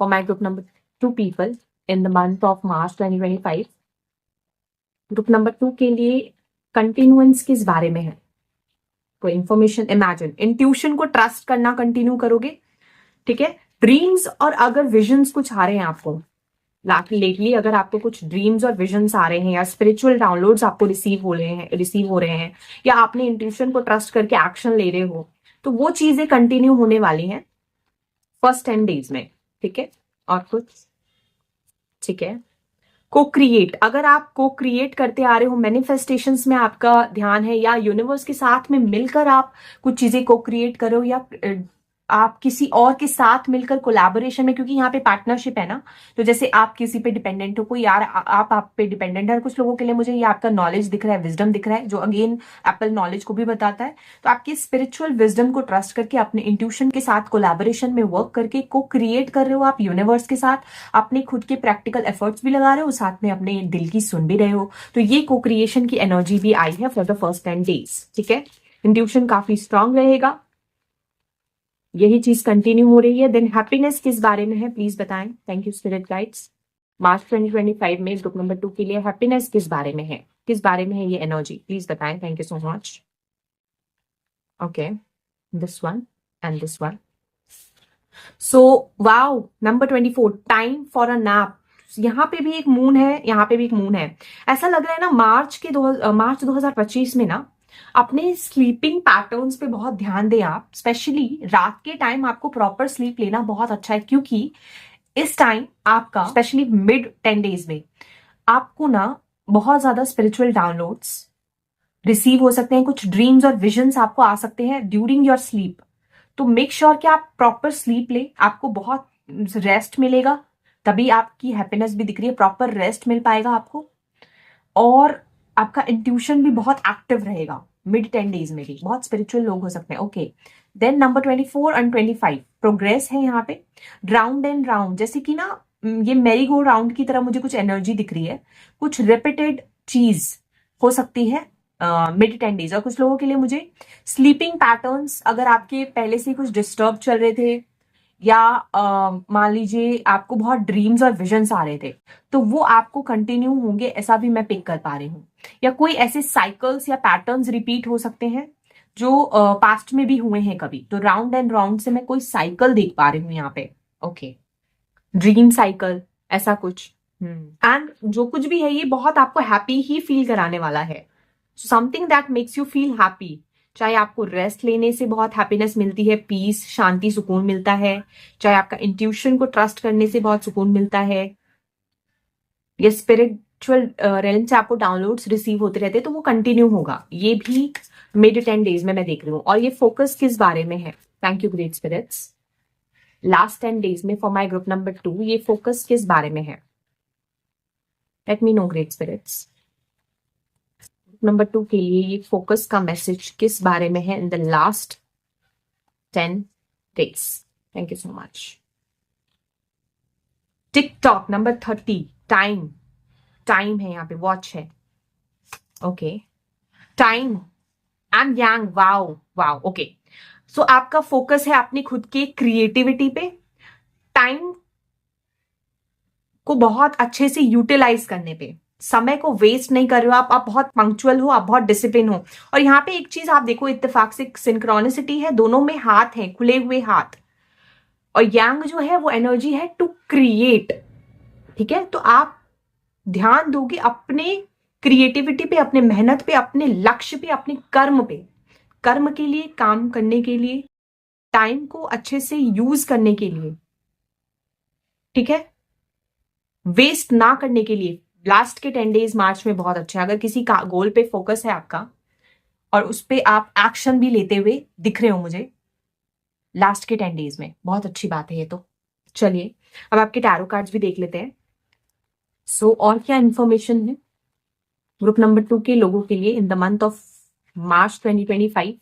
for my group number 2 people in the month of March 2025। Group number 2 के लिए कंटिन्यूएंस किस बारे में है, कोई इंफॉर्मेशन। इमेजिन, इंट्यूशन को ट्रस्ट करना कंटिन्यू करोगे। ठीक है, ड्रीम्स और अगर विजन्स कुछ आ रहे हैं आपको लेटली, अगर आपको कुछ ड्रीम्स और विजन्स आ रहे हैं या स्पिरिचुअल डाउनलोड्स आपको रिसीव हो रहे हैं या आपने इंट्यूशन को ट्रस्ट करके एक्शन ले रहे हो, तो वो चीजें कंटिन्यू होने वाली हैं फर्स्ट 10 डेज में। ठीक है, और कुछ। ठीक है, को क्रिएट, अगर आप को क्रिएट करते आ रहे हो, मैनिफेस्टेशंस में आपका ध्यान है, या यूनिवर्स के साथ में मिलकर आप कुछ चीजें को क्रिएट करो, या आप किसी और के साथ मिलकर कोलैबोरेशन में, क्योंकि यहाँ पे पार्टनरशिप है ना। तो जैसे आप किसी पे डिपेंडेंट हो, कोई यार आप पे डिपेंडेंट है, कुछ लोगों के लिए मुझे ये आपका नॉलेज दिख रहा है, विजडम दिख रहा है, जो अगेन एप्पल नॉलेज को भी बताता है। तो आपकी स्पिरिचुअल विजडम को ट्रस्ट करके, अपने इंट्यूशन के साथ कोलैबोरेशन में वर्क करके को क्रिएट कर रहे हो आप यूनिवर्स के साथ, अपने खुद के प्रैक्टिकल एफर्ट्स भी लगा रहे हो, साथ में अपने दिल की सुन भी रहे हो। तो ये को क्रिएशन की एनर्जी भी आई है फॉर द फर्स्ट 10 डेज। ठीक है, इंट्यूशन काफी स्ट्रांग रहेगा, यही चीज कंटिन्यू हो रही है। देन हैप्पीनेस किस बारे में है, प्लीज बताएं। Thank you spirit guides. March 2025 में ग्रुप नंबर 2 के लिए हैप्पीनेस किस बारे में है, किस बारे में है ये एनर्जी, प्लीज बताएं। Thank you so much. Okay, this one and this one. So wow, number 24, time for a nap. यहाँ पे भी एक मून है, यहाँ पे भी एक मून है। ऐसा लग रहा है ना मार्च 2025 में ना अपने स्लीपिंग पैटर्न्स पे बहुत ध्यान दें आप, स्पेशली रात के टाइम आपको प्रॉपर स्लीप लेना बहुत अच्छा है, क्योंकि इस टाइम आपका स्पेशली मिड 10 डेज में आपको ना बहुत ज्यादा स्पिरिचुअल डाउनलोड्स रिसीव हो सकते हैं, कुछ ड्रीम्स और विजन्स आपको आ सकते हैं ड्यूरिंग योर स्लीप। तो मेक श्योर कि आप प्रॉपर स्लीप ले, आपको बहुत रेस्ट मिलेगा, तभी आपकी हैप्पीनेस भी दिख रही है, प्रॉपर रेस्ट मिल पाएगा आपको, और आपका इंट्यूशन भी बहुत एक्टिव रहेगा मिड 10 डेज में भी। बहुत स्पिरिचुअल लोग हो सकते हैं। Okay, then number 24 and 25, progress है यहाँ पे, राउंड एंड राउंड, जैसे कि ना ये मेरी गो राउंड की तरह मुझे कुछ एनर्जी दिख रही है, कुछ रिपीटेड चीज हो सकती है मिड 10 डेज। और कुछ लोगों के लिए मुझे स्लीपिंग पैटर्न्स, अगर आपके पहले से कुछ डिस्टर्ब चल रहे थे या मान लीजिए आपको बहुत ड्रीम्स और विजन्स आ रहे थे, तो वो आपको कंटिन्यू होंगे, ऐसा भी मैं पिक कर पा रही हूँ। या कोई ऐसे साइकिल्स या पैटर्न्स रिपीट हो सकते हैं जो पास्ट में भी हुए हैं कभी। तो राउंड एंड राउंड से मैं कोई साइकिल देख पा रही हूँ यहाँ पे। ओके, ड्रीम साइकिल, ऐसा कुछ। एंड जो कुछ भी है ये बहुत आपको हैप्पी ही फील कराने वाला है। Something that makes you feel happy. चाहे आपको रेस्ट लेने से बहुत हैप्पीनेस मिलती है, पीस, शांति, सुकून मिलता है, चाहे आपका इंट्यूशन को ट्रस्ट करने से बहुत सुकून मिलता है, या स्पिरिचुअल रेलम से आपको डाउनलोड्स रिसीव होते रहते हैं, तो वो कंटिन्यू होगा। ये भी मिड 10 डेज में मैं देख रही हूँ। और ये फोकस किस बारे में है? Thank you great spirits. Last 10 days में फॉर माई ग्रुप नंबर 2 ये फोकस किस बारे में है? Let me know great spirits. Number 2 के लिए ये फोकस का मैसेज किस बारे में है in the last 10 days? Thank you so much. TikTok number 30, time. Time है यहाँ पे, वॉच है। Okay, time and yang. Wow wow, okay. So आपका फोकस है अपनी खुद की क्रिएटिविटी पे, टाइम को बहुत अच्छे से यूटिलाइज करने पे, समय को वेस्ट नहीं कर रहे हो आप बहुत पंक्चुअल हो, आप बहुत डिसिप्लिन हो। और यहाँ पे एक चीज आप देखो, इत्तेफाक से सिंक्रोनिसिटी है, दोनों में हाथ है, खुले हुए हाथ। और यांग जो है वो एनर्जी है टू क्रिएट। ठीक है, तो आप ध्यान दोगे अपने क्रिएटिविटी पे, अपने मेहनत पे, अपने लक्ष्य पे, अपने कर्म पे, कर्म के लिए, काम करने के लिए, टाइम को अच्छे से यूज करने के लिए, ठीक है, वेस्ट ना करने के लिए। लास्ट के 10 डेज मार्च में बहुत अच्छे हैं। अगर किसी का गोल पे फोकस है आपका और उस पे आप एक्शन भी लेते हुए दिख रहे हो मुझे लास्ट के 10 डेज में, बहुत अच्छी बात है ये तो। चलिए अब आपके टैरो कार्ड्स भी देख लेते हैं। सो और क्या इंफॉर्मेशन है ग्रुप नंबर 2 के लोगों के लिए इन द मंथ ऑफ मार्च 2025,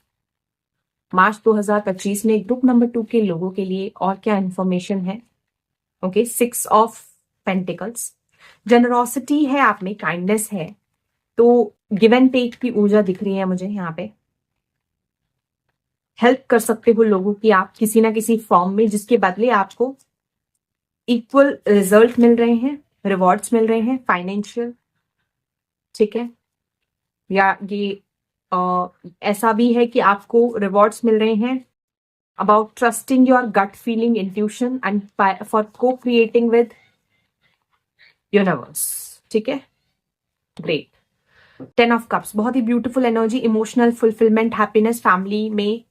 मार्च 2025 में ग्रुप नंबर 2 के लोगों के लिए और क्या इंफॉर्मेशन है? ओके, 6 ऑफ पेंटिकल्स, जनरोसिटी है आप में, काइंडनेस है, तो गिव एंड टेक की ऊर्जा दिख रही है मुझे यहाँ पे। हेल्प कर सकते हो लोगों की आप किसी ना किसी फॉर्म में, जिसके बदले आपको इक्वल रिजल्ट मिल रहे हैं, रिवॉर्ड्स मिल रहे हैं, फाइनेंशियल, ठीक है, या ये ऐसा भी है कि आपको रिवॉर्ड्स मिल रहे हैं about trusting your gut feeling, intuition and for co creating with universe. ठीक है, ग्रेट। 10 ऑफ कप्स, बहुत ही beautiful energy, emotional fulfilment, happiness, family में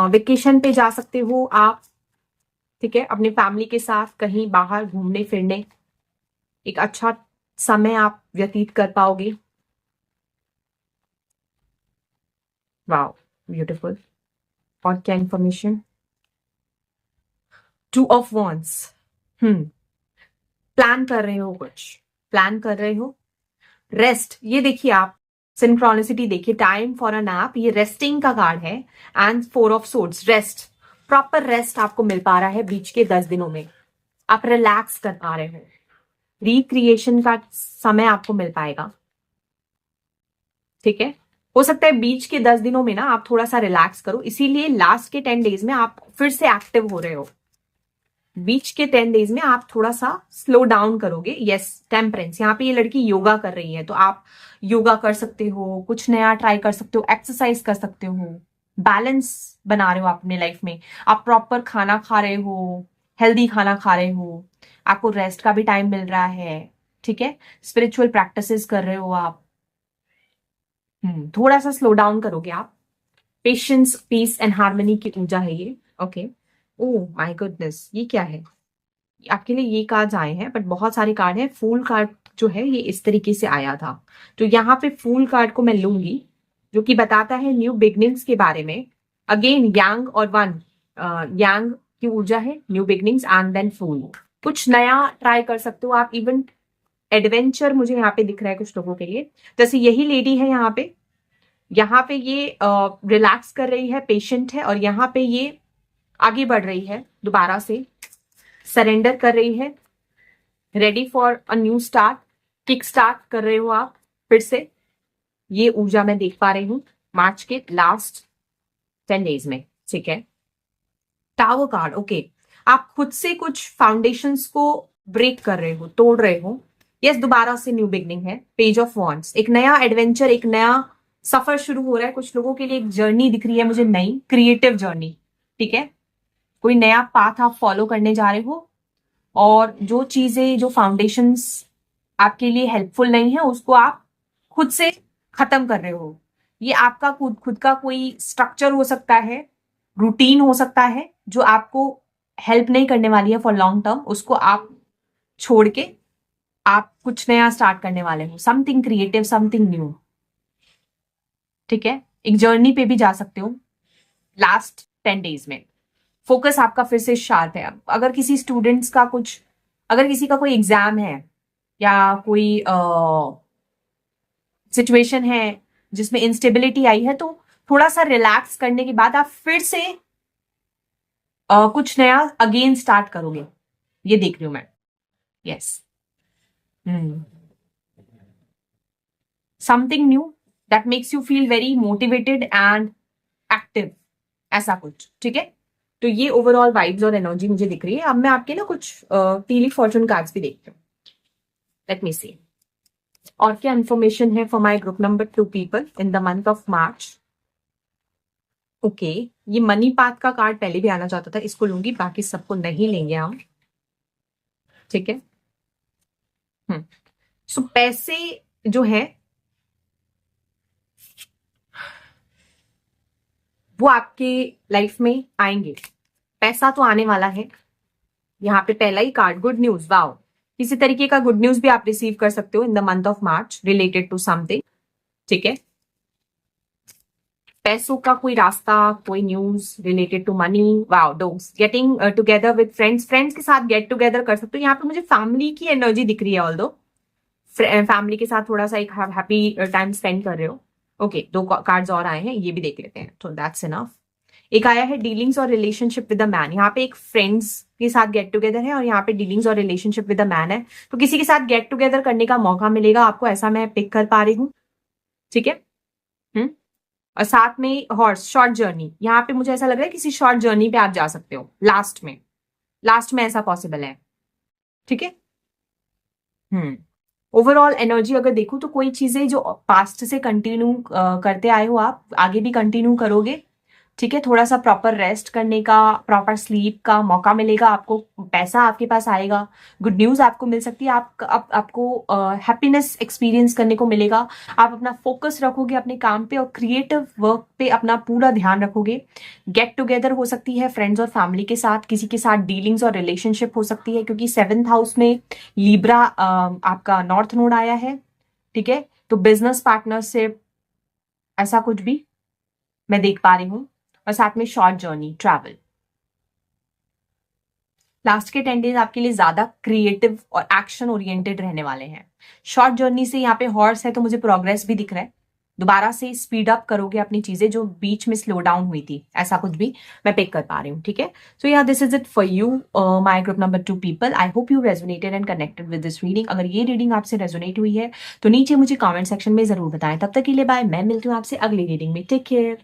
वेकेशन पे जा सकते हो आप, ठीक है, अपने फैमिली के साथ कहीं बाहर घूमने फिरने, एक अच्छा समय आप व्यतीत कर पाओगे। Wow, beautiful. और क्या इंफॉर्मेशन? 2 ऑफ वॉन्ड्स, प्लान कर रहे हो, कुछ प्लान कर रहे हो। रेस्ट, ये देखिए आप सिंक्रोनिसिटी देखिए, टाइम फॉर अ नैप, ये रेस्टिंग का कार्ड है। And 4 of swords, rest, proper rest आपको मिल पा रहा है बीच के 10 दिनों में, आप रिलैक्स कर पा रहे हो, रिक्रिएशन का समय आपको मिल पाएगा। ठीक है, हो सकता है बीच के 10 दिनों में ना आप थोड़ा सा रिलैक्स करो, इसीलिए लास्ट के 10 डेज में आप फिर से एक्टिव हो रहे हो। बीच के 10 डेज में आप थोड़ा सा स्लो डाउन करोगे। यस, टेम्परेंस, यहाँ पे ये लड़की योगा कर रही है, तो आप योगा कर सकते हो, कुछ नया ट्राई कर सकते हो, एक्सरसाइज कर सकते हो, बैलेंस बना रहे हो अपने लाइफ में, आप प्रॉपर खाना खा रहे हो, हेल्दी खाना खा रहे हो, आपको रेस्ट का भी टाइम मिल रहा है, ठीक है, स्पिरिचुअल प्रैक्टिसेस कर रहे हो आप। थोड़ा सा स्लो डाउन करोगे आप। पेशेंस, पीस एंड हार्मनी की ऊर्जा है ये। ओके, ओह माय गुडनेस, ये क्या है? आपके लिए ये कार्ड आए हैं, बट बहुत सारे कार्ड हैं। फूल कार्ड जो है ये इस तरीके से आया था, तो यहाँ पे फूल कार्ड को मैं लूंगी, जो कि बताता है न्यू बिगनिंग्स के बारे में। अगेन यांग और वन, यांग की ऊर्जा है, न्यू बिगनिंग्स एंड देन फूल, कुछ नया ट्राई कर सकते हो आप। इवन एडवेंचर मुझे यहाँ पे दिख रहा है कुछ लोगों के लिए, जैसे यही लेडी है यहाँ पे ये रिलैक्स कर रही है, पेशेंट है, और यहाँ पे ये आगे बढ़ रही है, दोबारा से सरेंडर कर रही है, ready for a new start, kick start कर रहे हो आप फिर से। ये ऊर्जा मैं देख पा रही हूँ मार्च के लास्ट 10 डेज में, ठीक है। टावर कार्ड, ओके, आप खुद से कुछ फाउंडेशंस को ब्रेक कर रहे हो, तोड़ रहे हो। यस, दोबारा से न्यू बिगनिंग है। पेज ऑफ वॉन्ड्स, एक नया एडवेंचर, एक नया सफर शुरू हो रहा है। कुछ लोगों के लिए एक जर्नी दिख रही है मुझे, नई क्रिएटिव जर्नी, ठीक है। कोई नया पाथ आप फॉलो करने जा रहे हो, और जो चीजें, जो फाउंडेशंस आपके लिए हेल्पफुल नहीं है, उसको आप खुद से खत्म कर रहे हो। ये आपका खुद का कोई स्ट्रक्चर हो सकता है, रूटीन हो सकता है, जो आपको हेल्प नहीं करने वाली है फॉर लॉन्ग टर्म। उसको आप छोड़ के आप कुछ नया स्टार्ट करने वाले हो, समथिंग क्रिएटिव, समथिंग न्यू, ठीक है। एक जर्नी पे भी जा सकते हो लास्ट 10 डेज में। फोकस आपका फिर से शार्प है। अगर किसी स्टूडेंट्स का कुछ, अगर किसी का कोई एग्जाम है या कोई सिचुएशन है जिसमें इंस्टेबिलिटी आई है, तो थोड़ा सा रिलैक्स करने के बाद आप फिर से कुछ नया अगेन स्टार्ट करोगे, ये देख रही हूं मैं। Yes, something knew that makes you feel very motivated and active, ऐसा कुछ, ठीक है। तो ये ओवरऑल वाइब्स और एनर्जी मुझे दिख रही है। अब मैं आपके ना कुछ टीली फॉर्चून कार्ड्स भी देखती हूँ। लेट मी सी और क्या इन्फॉर्मेशन है for my group number 2 people in the month of March. Okay, ये मनी पाथ का कार्ड पहले भी आना चाहता था, इसको लूंगी, बाकी सबको नहीं लेंगे हम, ठीक है। सो पैसे जो है वो आपके लाइफ में आएंगे, पैसा तो आने वाला है। यहाँ पे पहला ही कार्ड, गुड न्यूज, वाओ, किसी तरीके का गुड न्यूज भी आप रिसीव कर सकते हो in the month of March related to something, ठीक है। पैसों का कोई रास्ता, कोई news related to money, wow, dogs, getting together with friends, friends के साथ गेट टुगेदर कर सकते हो। यहाँ पे मुझे फैमिली की एनर्जी दिख रही है, ऑल्दो फैमिली के साथ थोड़ा सा एक हैप्पी टाइम स्पेंड कर रहे हो। ओके, दो कार्ड्स और आए हैं, ये भी देख लेते हैं, तो दैट्स इनफ। एक आया है डीलिंग्स और रिलेशनशिप विद अ मैन। यहाँ पे एक फ्रेंड्स के साथ गेट टुगेदर है, और यहाँ पे डीलिंग्स और रिलेशनशिप विद अ मैन है। तो किसी के साथ गेट टुगेदर करने का मौका मिलेगा आपको, ऐसा मैं पिक कर पा रही हूँ, ठीक है। और साथ में हॉर्स, शॉर्ट जर्नी, यहाँ पे मुझे ऐसा लग रहा है किसी शॉर्ट जर्नी पे आप जा सकते हो लास्ट में ऐसा पॉसिबल है, ठीक है। ओवरऑल एनर्जी अगर देखूं तो कोई चीजें जो पास्ट से कंटिन्यू करते आए हो आप, आगे भी कंटिन्यू करोगे, ठीक है। थोड़ा सा प्रॉपर रेस्ट करने का, प्रॉपर स्लीप का मौका मिलेगा आपको, पैसा आपके पास आएगा, गुड न्यूज आपको मिल सकती है, आपको हैप्पीनेस एक्सपीरियंस करने को मिलेगा। आप अपना फोकस रखोगे अपने काम पे, और क्रिएटिव वर्क पे अपना पूरा ध्यान रखोगे। गेट टुगेदर हो सकती है फ्रेंड्स और फैमिली के साथ, किसी के साथ डीलिंग्स और रिलेशनशिप हो सकती है, क्योंकि 7th हाउस में लीब्रा आपका नॉर्थ नोड आया है, ठीक है। तो बिजनेस पार्टनरशिप, ऐसा कुछ भी मैं देख पा रही हूँ, और साथ में शॉर्ट जर्नी, ट्रैवल। लास्ट के 10 डेज आपके लिए ज्यादा क्रिएटिव और एक्शन ओरिएंटेड रहने वाले हैं। शॉर्ट जर्नी से यहाँ पे हॉर्स है, तो मुझे प्रोग्रेस भी दिख रहा है। दोबारा से स्पीड अप करोगे अपनी चीजें जो बीच में स्लो डाउन हुई थी, ऐसा कुछ भी मैं पिक कर पा रही हूँ, ठीक है। So yeah this is it for you my group number 2 people. I hope you resonated and connected with this reading. अगर ये रीडिंग आपसे रेजोनेट हुई है तो नीचे मुझे कॉमेंट सेक्शन में जरूर बताएं। तब तक के लिए बाय, मैं मिलती हूँ आपसे अगली रीडिंग में। Take care.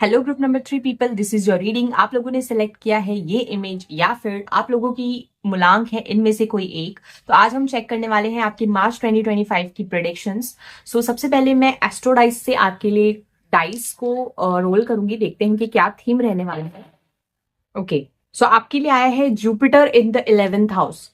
Hello group number 3 people, this is your reading. आप लोगों ने सिलेक्ट किया है ये इमेज, या फिर आप लोगों की मूलांक है इनमें से कोई एक। तो आज हम चेक करने वाले हैं आपकी मार्च 2025 की प्रेडिक्शंस। सो सबसे पहले मैं एस्ट्रो डाइस से आपके लिए डाइस को रोल करूंगी, देखते हैं कि क्या थीम रहने वाला है। ओके, सो आपके लिए आया है Jupiter in the 11th house.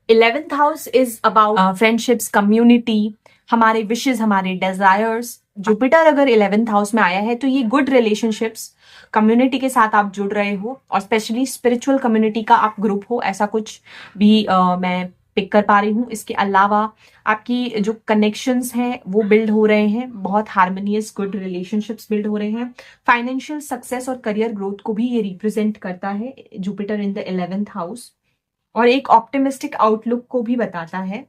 11th house is about friendships, community, हमारे विशेष, हमारे डिजायर्स। जुपिटर अगर 11th हाउस में आया है तो ये गुड रिलेशनशिप्स, कम्युनिटी के साथ आप जुड़ रहे हो, और स्पेशली स्पिरिचुअल कम्युनिटी का आप ग्रुप हो, ऐसा कुछ भी मैं पिक कर पा रही हूँ। इसके अलावा आपकी जो कनेक्शंस हैं वो बिल्ड हो रहे हैं, बहुत हार्मोनियस गुड रिलेशनशिप्स बिल्ड हो रहे हैं। फाइनेंशियल सक्सेस और करियर ग्रोथ को भी ये रिप्रेजेंट करता है, Jupiter in the 11th house, और एक ऑप्टिमिस्टिक आउटलुक को भी बताता है।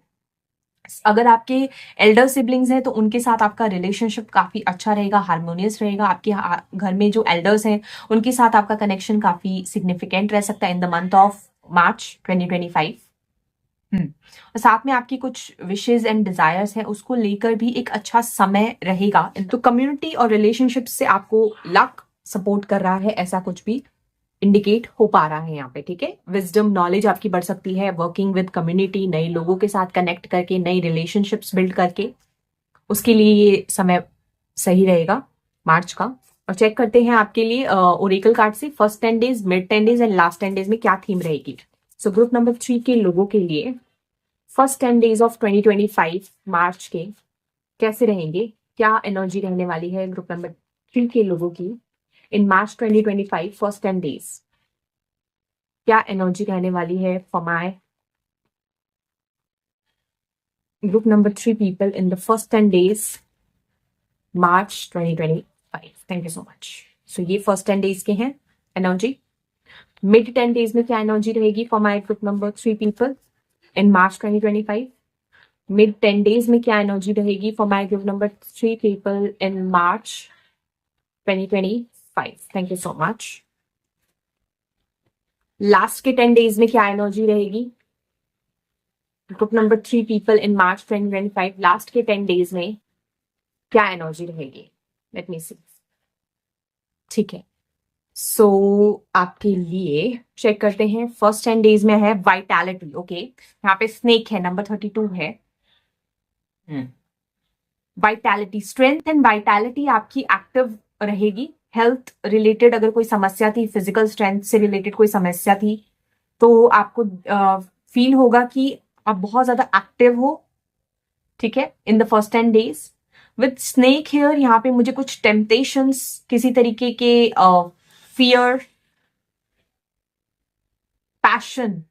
अगर आपके एल्डर सिबलिंग्स हैं तो उनके साथ आपका रिलेशनशिप काफी अच्छा रहेगा, हार्मोनियस रहेगा। आपके घर में जो एल्डर्स हैं उनके साथ आपका कनेक्शन काफी सिग्निफिकेंट रह सकता है in the month of March 2025। और साथ में आपकी कुछ विशेज एंड डिजायर्स हैं, उसको लेकर भी एक अच्छा समय रहेगा। तो कम्युनिटी और रिलेशनशिप से आपको लक सपोर्ट कर रहा है, ऐसा कुछ भी इंडिकेट हो पा रहा है यहाँ पे, ठीक है। विजडम नॉलेज आपकी बढ़ सकती है, वर्किंग विद कम्युनिटी, नए लोगों के साथ कनेक्ट करके, नई रिलेशनशिप्स बिल्ड करके, उसके लिए ये समय सही रहेगा मार्च का। और चेक करते हैं आपके लिए ओरेकल कार्ड से first 10 days, mid 10 days and last 10 days में क्या थीम रहेगी। सो ग्रुप नंबर 3 के लोगों के लिए फर्स्ट 10 डेज ऑफ 2025 मार्च के कैसे रहेंगे, क्या एनर्जी रहने वाली है ग्रुप नंबर 3 के लोगों की इन मार्च 2025 फर्स्ट 10 डेज, क्या एनर्जी रहने वाली है for my group number 3 people in the first 10 days March 2025। Thank you so much. So ये फर्स्ट 10 डेज के हैं एनर्जी। मिड 10 डेज में क्या एनर्जी रहेगी for my group number 3 people in March 2025। Mid 10 days में क्या एनर्जी रहेगी for my group number 3 people in March 2025। Thank you so much. Last के 10 डेज में क्या एनर्जी रहेगी group number 3 people in March 2025। Last के 10 days में क्या एनर्जी रहेगी, लेट मी सी। ठीक है, सो आपके लिए चेक करते हैं। फर्स्ट 10 डेज में है वाइटैलिटी, ओके। यहाँ पे स्नेक है, नंबर 32 है। वाइटैलिटी, स्ट्रेंथ एंड वाइटैलिटी आपकी एक्टिव रहेगी। हेल्थ रिलेटेड अगर कोई समस्या थी, फिजिकल स्ट्रेंथ से रिलेटेड कोई समस्या थी, तो आपको फील होगा कि आप बहुत ज्यादा एक्टिव हो, ठीक है, in the first 10 days. With snake hair यहाँ पे मुझे कुछ टेम्पटेशंस, किसी तरीके के फियर, पैशन,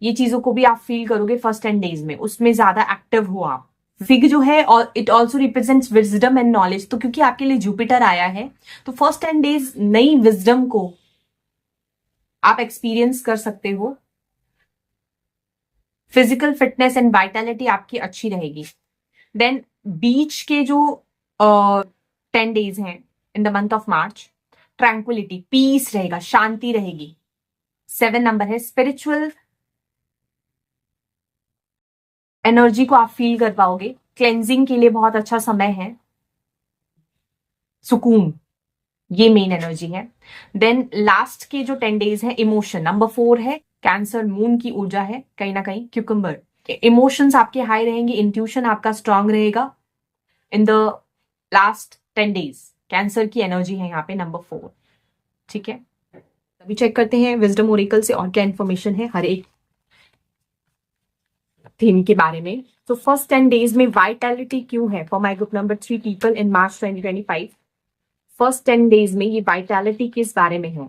ये चीजों को भी आप फील करोगे फर्स्ट 10 डेज में, उसमें ज्यादा एक्टिव हो आप। फिग जो है और it also represents wisdom and knowledge, तो क्योंकि आपके लिए जुपिटर आया है तो फर्स्ट 10 डेज नई विजडम को आप एक्सपीरियंस कर सकते हो। फिजिकल फिटनेस एंड वाइटैलिटी आपकी अच्छी रहेगी। देन बीच के जो 10 डेज हैं in the month of March, tranquillity, peace रहेगा, शांति रहेगी। 7 नंबर है। स्पिरिचुअल एनर्जी को आप फील कर पाओगे। क्लेंजिंग के लिए बहुत अच्छा समय है। सुकून, ये मेन एनर्जी है। देन लास्ट के जो 10 डेज है, इमोशन, नंबर 4 है। कैंसर मून की ऊर्जा है कहीं ना कहीं, क्यूकम्बर। इमोशंस आपके हाई रहेंगे, इंट्यूशन आपका स्ट्रांग रहेगा इन द लास्ट 10 डेज। कैंसर की एनर्जी है यहाँ पे, नंबर 4, ठीक है। अभी चेक करते हैं विजडम ओरेकल से और क्या इन्फॉर्मेशन है हर एक थीम के बारे में। तो फर्स्ट 10 डेज में वाइटैलिटी क्यों है for my group number 3 people in March 2025। First 10 days में ये वाइटैलिटी किस बारे में है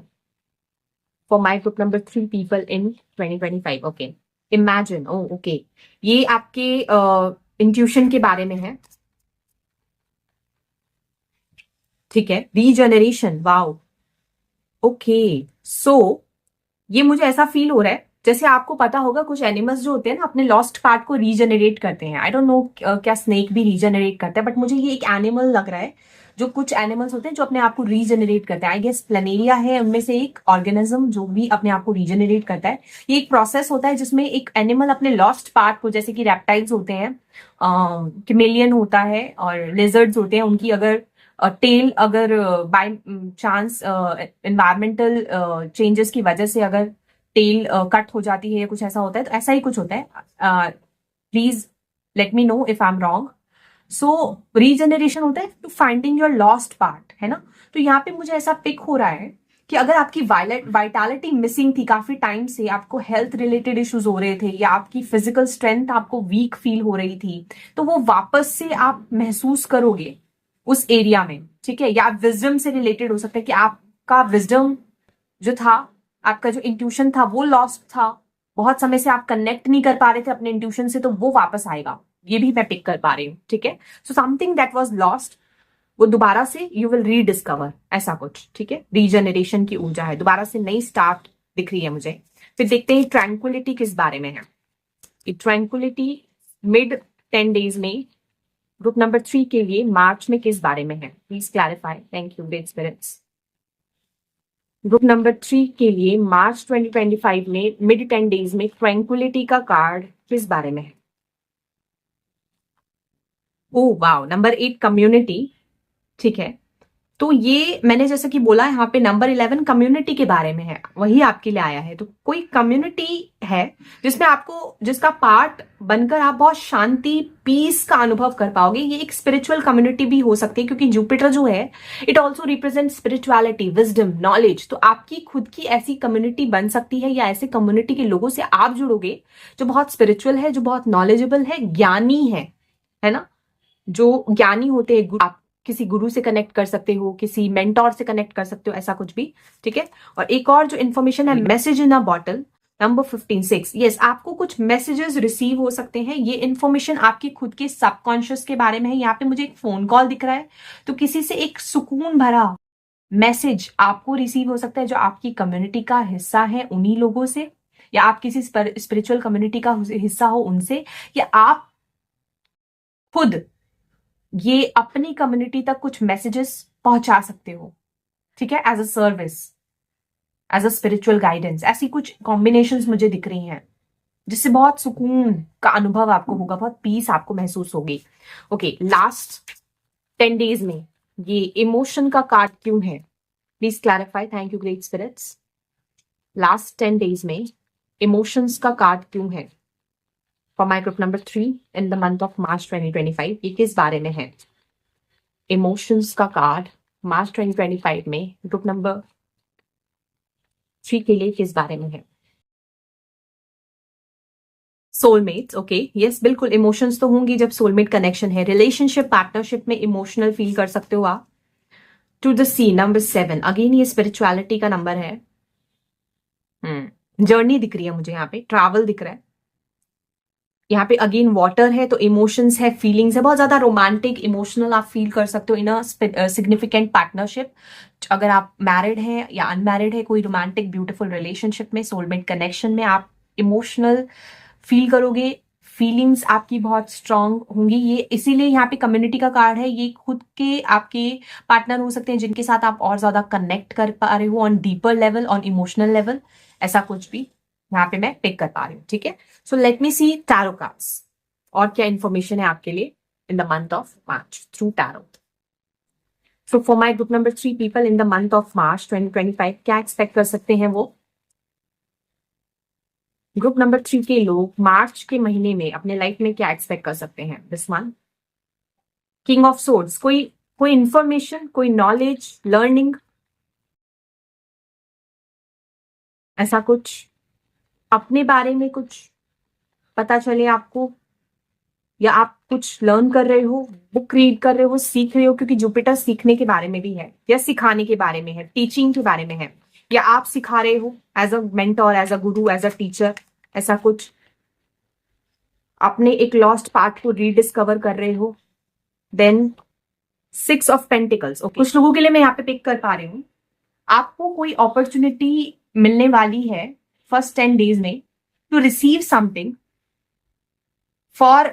for my group number 3 people in 2025, okay. Imagine, oh okay, ये आपके इंट्यूशन के बारे में है, ठीक है। Regeneration, wow, okay. सो ये मुझे ऐसा फील हो रहा है जैसे आपको पता होगा कुछ एनिमल्स जो होते हैं ना अपने लॉस्ट पार्ट को रीजनरेट करते हैं। आई डोंट नो क्या स्नेक भी रीजनरेट करता है, बट मुझे ये एक एनिमल लग रहा है जो कुछ एनिमल्स होते हैं जो अपने आप को रीजनरेट करते हैं। आई गेस प्लेनेरिया है उनमें से एक ऑर्गेनिज्म जो भी अपने आप को रीजनरेट करता है। ये एक प्रोसेस होता है जिसमें एक एनिमल अपने लॉस्ट पार्ट को, जैसे कि रेप्टाइल्स होते हैं, किमेलियन होता है और लिजर्ड्स होते हैं, उनकी अगर टेल अगर बाय चांस इन्वायरमेंटल चेंजेस की वजह से अगर टेल कट हो जाती है या कुछ ऐसा होता है, तो ऐसा ही कुछ होता है। Please let me know if I am wrong. So regeneration होता है to finding your lost part, है ना। तो यहाँ पे मुझे ऐसा पिक हो रहा है कि अगर आपकी वाइटैलिटी मिसिंग थी काफी टाइम से, आपको हेल्थ रिलेटेड इश्यूज हो रहे थे या आपकी फिजिकल स्ट्रेंथ आपको वीक फील हो रही थी, तो वो वापस से आप महसूस करोगे उस एरिया में, ठीक है। या विजडम से रिलेटेड हो सकता है कि आपका विजडम जो था, आपका जो इंट्यूशन था वो लॉस्ट था, बहुत समय से आप कनेक्ट नहीं कर पा रहे थे अपने इंट्यूशन से, तो वो वापस आएगा, ये भी मैं पिक कर पा रही हूँ, ठीक है। So something that was lost, वो दोबारा से यू विल रीडिस्कवर, ऐसा कुछ, ठीक है। रीजनरेशन की ऊर्जा है, दोबारा से नई स्टार्ट दिख रही है मुझे। फिर देखते हैं ट्रैंक्विलिटी किस बारे में है। ट्रैंक्विलिटी मिड 10 डेज में ग्रुप नंबर 3 के लिए मार्च में किस बारे में है, please clarify. Thank you great spirits. Group number 3 के लिए मार्च 2025 में मिड 10 डेज में ट्रैंक्विलिटी का कार्ड किस बारे में है? Oh wow, number 8 community. ठीक है, तो ये मैंने जैसे कि बोला यहाँ पे नंबर 11 कम्युनिटी के बारे में है, वही आपके लिए आया है। तो कोई कम्युनिटी है जिसमें आपको, जिसका पार्ट बनकर आप बहुत शांति, पीस का अनुभव कर पाओगे। ये एक स्पिरिचुअल कम्युनिटी भी हो सकती है, क्योंकि जुपिटर जो है it also represent spirituality, wisdom, knowledge. तो आपकी खुद की ऐसी कम्युनिटी बन सकती है, या ऐसे कम्युनिटी के लोगों से आप जुड़ोगे जो बहुत स्पिरिचुअल है, जो बहुत नॉलेजेबल है, ज्ञानी है ना, जो ज्ञानी होते हैं। आप किसी गुरु से कनेक्ट कर सकते हो, किसी मेंटोर से कनेक्ट कर सकते हो, ऐसा कुछ भी। ठीक है, और एक और जो इन्फॉर्मेशन है, मैसेज इन अ बॉटल नंबर 15 6। यस, आपको कुछ मैसेजेस रिसीव हो सकते हैं। ये इन्फॉर्मेशन आपकी खुद के सबकॉन्शियस के बारे में है। यहाँ पे मुझे एक फोन कॉल दिख रहा है, तो किसी से एक सुकून भरा मैसेज आपको रिसीव हो सकता है, जो आपकी कम्युनिटी का हिस्सा है, उन्हीं लोगों से, या आप किसी स्पिरिचुअल कम्युनिटी का हिस्सा हो उनसे, या आप खुद ये अपनी कम्युनिटी तक कुछ मैसेजेस पहुंचा सकते हो। ठीक है, as a service, as a spiritual guidance. ऐसी कुछ कॉम्बिनेशंस मुझे दिख रही हैं, जिससे बहुत सुकून का अनुभव आपको होगा, बहुत पीस आपको महसूस होगी। ओके, लास्ट 10 डेज में ये इमोशन का कार्ड क्यों है? Please clarify. Thank you great spirits. Last 10 days में इमोशंस का कार्ड क्यों है for my group number 3 in the month of March 2025? ये किस बारे में है? इमोशंस का कार्ड मार्च 2025 में ग्रुप नंबर 3 के लिए किस बारे में है? सोलमेट्स। ओके, यस, बिल्कुल इमोशंस तो होंगी जब सोलमेट कनेक्शन है। रिलेशनशिप, पार्टनरशिप में इमोशनल फील कर सकते हो आप। To the sea number 7, again ये स्पिरिचुअलिटी का नंबर है। जर्नी दिख रही है मुझे, यहाँ पे ट्रैवल दिख रहा है। यहाँ पे अगेन वाटर है, तो इमोशंस है, फीलिंग्स है, बहुत ज्यादा रोमांटिक, इमोशनल आप फील कर सकते हो इन अ सिग्निफिकेंट पार्टनरशिप। अगर आप मैरिड हैं या अनमैरिड है, कोई रोमांटिक ब्यूटीफुल रिलेशनशिप में, सोलमेट कनेक्शन में आप इमोशनल फील करोगे। फीलिंग्स आपकी बहुत स्ट्रांग होंगी। ये इसीलिए यहाँ पे कम्युनिटी का कार्ड है। ये खुद के आपके पार्टनर हो सकते हैं, जिनके साथ आप और ज्यादा कनेक्ट कर पा रहे हो on deeper level, on emotional level, ऐसा कुछ भी यहाँ पे मैं पिक कर पा रही हूँ। ठीक है, सो लेट मी सी टैरो कार्ड्स और क्या इंफॉर्मेशन है आपके लिए इन the month of March through tarot. So for my group number 3 people in the month of March 2025, क्या एक्सपेक्ट कर सकते हैं वो? ग्रुप नंबर 3 के लोग मार्च के महीने में अपने लाइफ में क्या एक्सपेक्ट कर सकते हैं this month? King of swords, कोई कोई इंफॉर्मेशन, कोई नॉलेज, लर्निंग, ऐसा कुछ अपने बारे में कुछ पता चले आपको, या आप कुछ लर्न कर रहे हो, बुक रीड कर रहे हो, सीख रहे हो, क्योंकि जुपिटर सीखने के बारे में भी है, या सिखाने के बारे में है, टीचिंग के बारे में है, या आप सिखा रहे हो as a mentor, as a guru, as a teacher, ऐसा कुछ अपने एक लॉस्ट पार्ट को रीडिस्कवर कर रहे हो। Then 6 of pentacles. ओके, कुछ लोगों के लिए मैं यहाँ पे पिक कर पा रही हूँ, आपको कोई अपॉर्चुनिटी मिलने वाली है फर्स्ट 10 डेज में to receive something for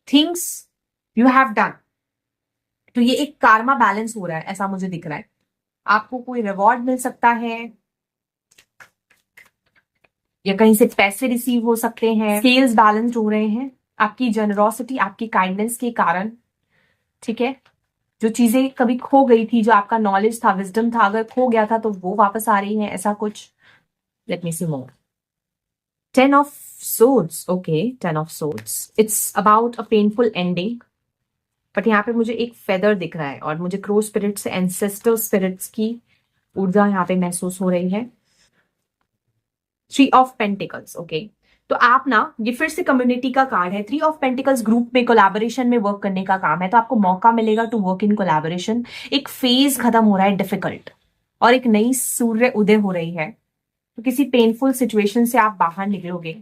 things you have done. तो ये एक कार्मा बैलेंस हो रहा है, ऐसा मुझे दिख रहा है। आपको कोई रिवॉर्ड मिल सकता है, या कहीं से पैसे रिसीव हो सकते हैं, स्केल्स बैलेंस हो रहे हैं आपकी जनरोसिटी, आपकी काइंडनेस के कारण। ठीक है, जो चीजें कभी खो गई थी, जो आपका नॉलेज था, विजडम था, अगर खो गया था तो वो वापस आ रही है, ऐसा कुछ। Let me see more. 10 of swords. Okay, 10 of swords, it's about a painful ending. But यहाँ पे मुझे एक फेदर दिख रहा है, और मुझे क्रो स्पिरिट्स, एंसेस्टर स्पिरिट्स की ऊर्जा यहाँ पे महसूस हो रही है। 3 ऑफ पेंटिकल्स। ओके, तो आप ना, ये फिर से कम्युनिटी का कार्ड है। 3 ऑफ पेंटिकल्स ग्रुप में कोलैबोरेशन में वर्क करने का काम है, तो आपको मौका मिलेगा टू वर्क इन कोलैबोरेशन। एक फेज खत्म हो रहा है डिफिकल्ट, और एक नई सूर्य उदय हो रही है। तो किसी पेनफुल सिचुएशन से आप बाहर निकलोगे,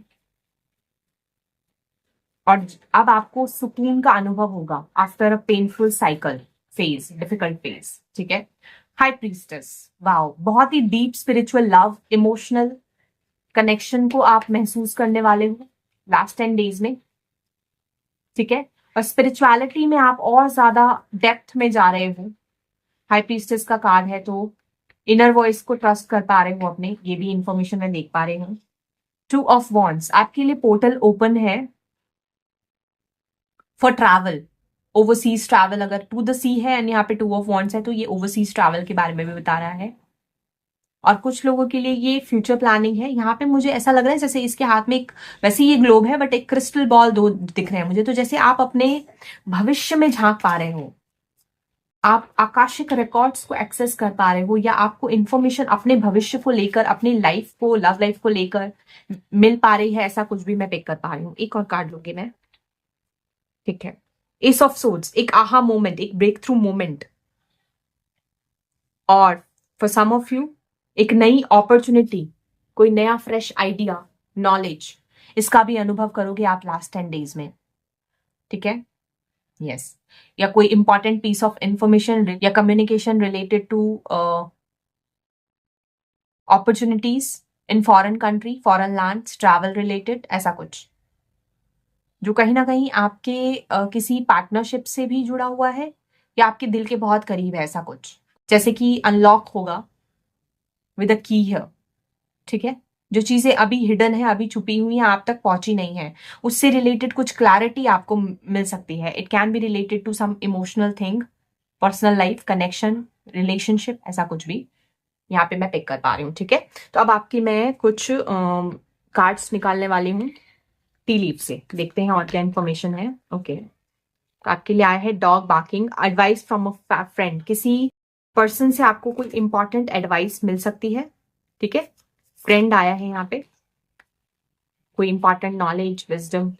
और अब आपको सुकून का अनुभव होगा after a painful cycle phase, difficult phase. ठीक है, हाई प्रीस्टेस, वाओ, बहुत ही deep spiritual love, emotional connection को आप महसूस करने वाले हो लास्ट 10 डेज में। ठीक है, और स्पिरिचुअलिटी में आप और ज्यादा डेप्थ में जा रहे हो। हाई प्रीस्टेस का कार्ड है, तो इनर वॉइस को ट्रस्ट कर पा रहे हो अपने, ये भी इंफॉर्मेशन मैं देख पा रही हूँ। 2 ऑफ वॉन्ड्स, आपके लिए पोर्टल ओपन है फॉर ट्रैवल, ओवरसीज ट्रैवल। अगर टू द सी है एंड यहाँ पे 2 ऑफ वॉन्ड्स है तो ये ओवरसीज ट्रैवल के बारे में भी बता रहा है। और कुछ लोगों के लिए ये फ्यूचर प्लानिंग है। यहाँ पे मुझे ऐसा लग रहा है जैसे इसके हाथ में एक, वैसे ये ग्लोब है बट एक क्रिस्टल बॉल दो दिख रहे हैं मुझे, तो जैसे आप अपने भविष्य में झांक पा रहे हो, आप आकाशिक रिकॉर्ड्स को एक्सेस कर पा रहे हो, या आपको इंफॉर्मेशन अपने भविष्य को लेकर, अपनी लाइफ को, लव लाइफ को लेकर मिल पा रही है, ऐसा कुछ भी मैं पिक कर पा रही हूँ। एक और कार्ड लूंगी मैं, ठीक है। एस ऑफ सोर्ड्स, एक आहा मोमेंट, एक ब्रेक थ्रू मोमेंट, और फॉर सम ऑफ यू एक नई अपॉर्चुनिटी, कोई नया फ्रेश आइडिया, नॉलेज, इसका भी अनुभव करोगे आप लास्ट 10 डेज में, ठीक है। यस, या कोई इंपॉर्टेंट पीस ऑफ इंफॉर्मेशन या communication related to opportunities in foreign country, foreign lands, travel related, ऐसा कुछ जो कहीं ना कहीं आपके किसी पार्टनरशिप से भी जुड़ा हुआ है या आपके दिल के बहुत करीब है, ऐसा कुछ जैसे कि अनलॉक होगा विद अ की है, ठीक है। जो चीजें अभी हिडन है, अभी छुपी हुई हैं, आप तक पहुंची नहीं है, उससे रिलेटेड कुछ क्लैरिटी आपको मिल सकती है। It can be related to some emotional thing, personal life, connection, relationship, ऐसा कुछ भी यहाँ पे मैं पिक कर पा रही हूँ, ठीक है। तो अब आपकी मैं कुछ कार्ड्स निकालने वाली हूँ टी लीफ से, देखते हैं और क्या इन्फॉर्मेशन है। ओके, तो आपके लिए आया है dog barking, advice from a friend, किसी पर्सन से आपको कोई इंपॉर्टेंट एडवाइस मिल सकती है, ठीक है। फ्रेंड आया है यहाँ पे, कोई इंपॉर्टेंट नॉलेज, विजडम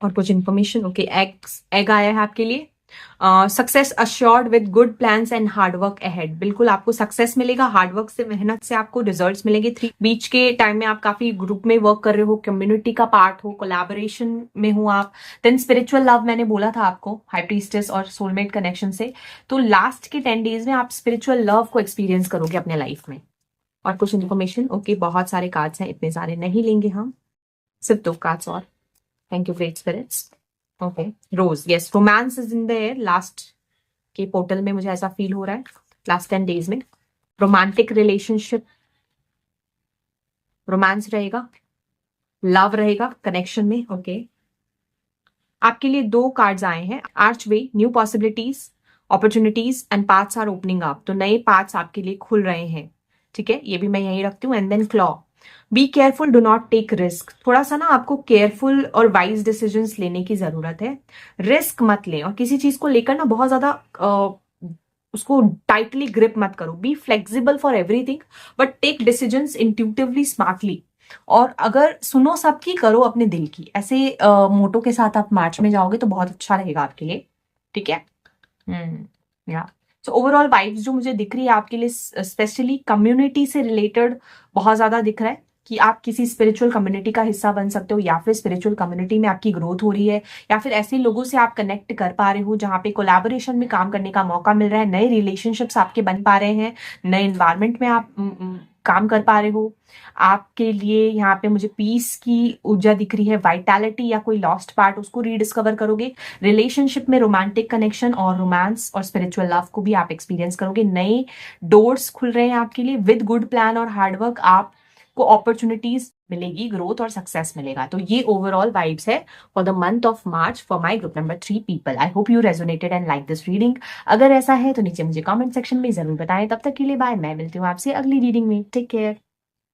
और कुछ इंफॉर्मेशन। ओके, एग आया है आपके लिए, success assured with good plans and hard work ahead, बिल्कुल आपको सक्सेस मिलेगा, हार्डवर्क से, मेहनत से आपको रिजल्ट्स मिलेंगे। 3 बीच के टाइम में आप काफी ग्रुप में वर्क कर रहे हो, कम्युनिटी का पार्ट हो, कोलैबोरेशन में हो आप। देन स्पिरिचुअल लव मैंने बोला था आपको, हाई प्रीस्टेस और सोलमेट कनेक्शन से, तो लास्ट के 10 डेज में आप स्पिरिचुअल लव को एक्सपीरियंस करोगे अपने लाइफ में। और कुछ इन्फॉर्मेशन। ओके, बहुत सारे कार्ड्स हैं, इतने सारे नहीं लेंगे हम, सिर्फ 2 कार्ड्स और। Thank you great spirits. Okay, rose, yes, romance is in the air, last के पोर्टल में मुझे ऐसा फील हो रहा है, लास्ट 10 डेज में रोमांटिक रिलेशनशिप, रोमांस रहेगा, लव रहेगा कनेक्शन में। ओके, आपके लिए 2 कार्ड्स आए हैं, archway, new possibilities, opportunities and paths are opening up, तो नए पाथ्स आपके लिए खुल रहे हैं, ठीक है। ये भी मैं यहीं रखती हूँ। And then claw, be careful, do not take risk, थोड़ा सा ना आपको केयरफुल और वाइज डिसीजंस लेने की जरूरत है, रिस्क मत लें, और किसी चीज को लेकर ना बहुत ज्यादा उसको टाइटली ग्रिप मत करो। Be flexible for everything but take decisions intuitively, smartly, और अगर सुनो सबकी, करो अपने दिल की, ऐसे मोटो के साथ आप मार्च में जाओगे तो बहुत अच्छा रहेगा आपके लिए, ठीक है। या सो ओवरऑल वाइब्स जो मुझे दिख रही है आपके लिए, स्पेशली कम्युनिटी से रिलेटेड बहुत ज्यादा दिख रहा है कि आप किसी स्पिरिचुअल कम्युनिटी का हिस्सा बन सकते हो, या फिर स्पिरिचुअल कम्युनिटी में आपकी ग्रोथ हो रही है, या फिर ऐसे लोगों से आप कनेक्ट कर पा रहे हो जहां पे कोलैबोरेशन में काम करने का मौका मिल रहा है, नए रिलेशनशिप्स आपके बन पा रहे हैं, नए एनवायरमेंट में आप काम कर पा रहे हो। आपके लिए यहाँ पे मुझे पीस की ऊर्जा दिख रही है, वाइटैलिटी, या कोई लॉस्ट पार्ट उसको रीडिस्कवर करोगे, रिलेशनशिप में रोमांटिक कनेक्शन और रोमांस और स्पिरिचुअल लव को भी आप एक्सपीरियंस करोगे, नए डोर्स खुल रहे हैं आपके लिए, विद गुड प्लान और हार्डवर्क आपको अपॉर्चुनिटीज मिलेगी, ग्रोथ और सक्सेस मिलेगा। तो ये ओवरऑल वाइब्स है for the month of March for my group number 3 people. I hope you resonated and like this reading. अगर ऐसा है तो नीचे मुझे कमेंट सेक्शन में जरूर बताएं। तब तक के लिए बाय, मैं मिलती हूँ आपसे अगली रीडिंग में। Take care.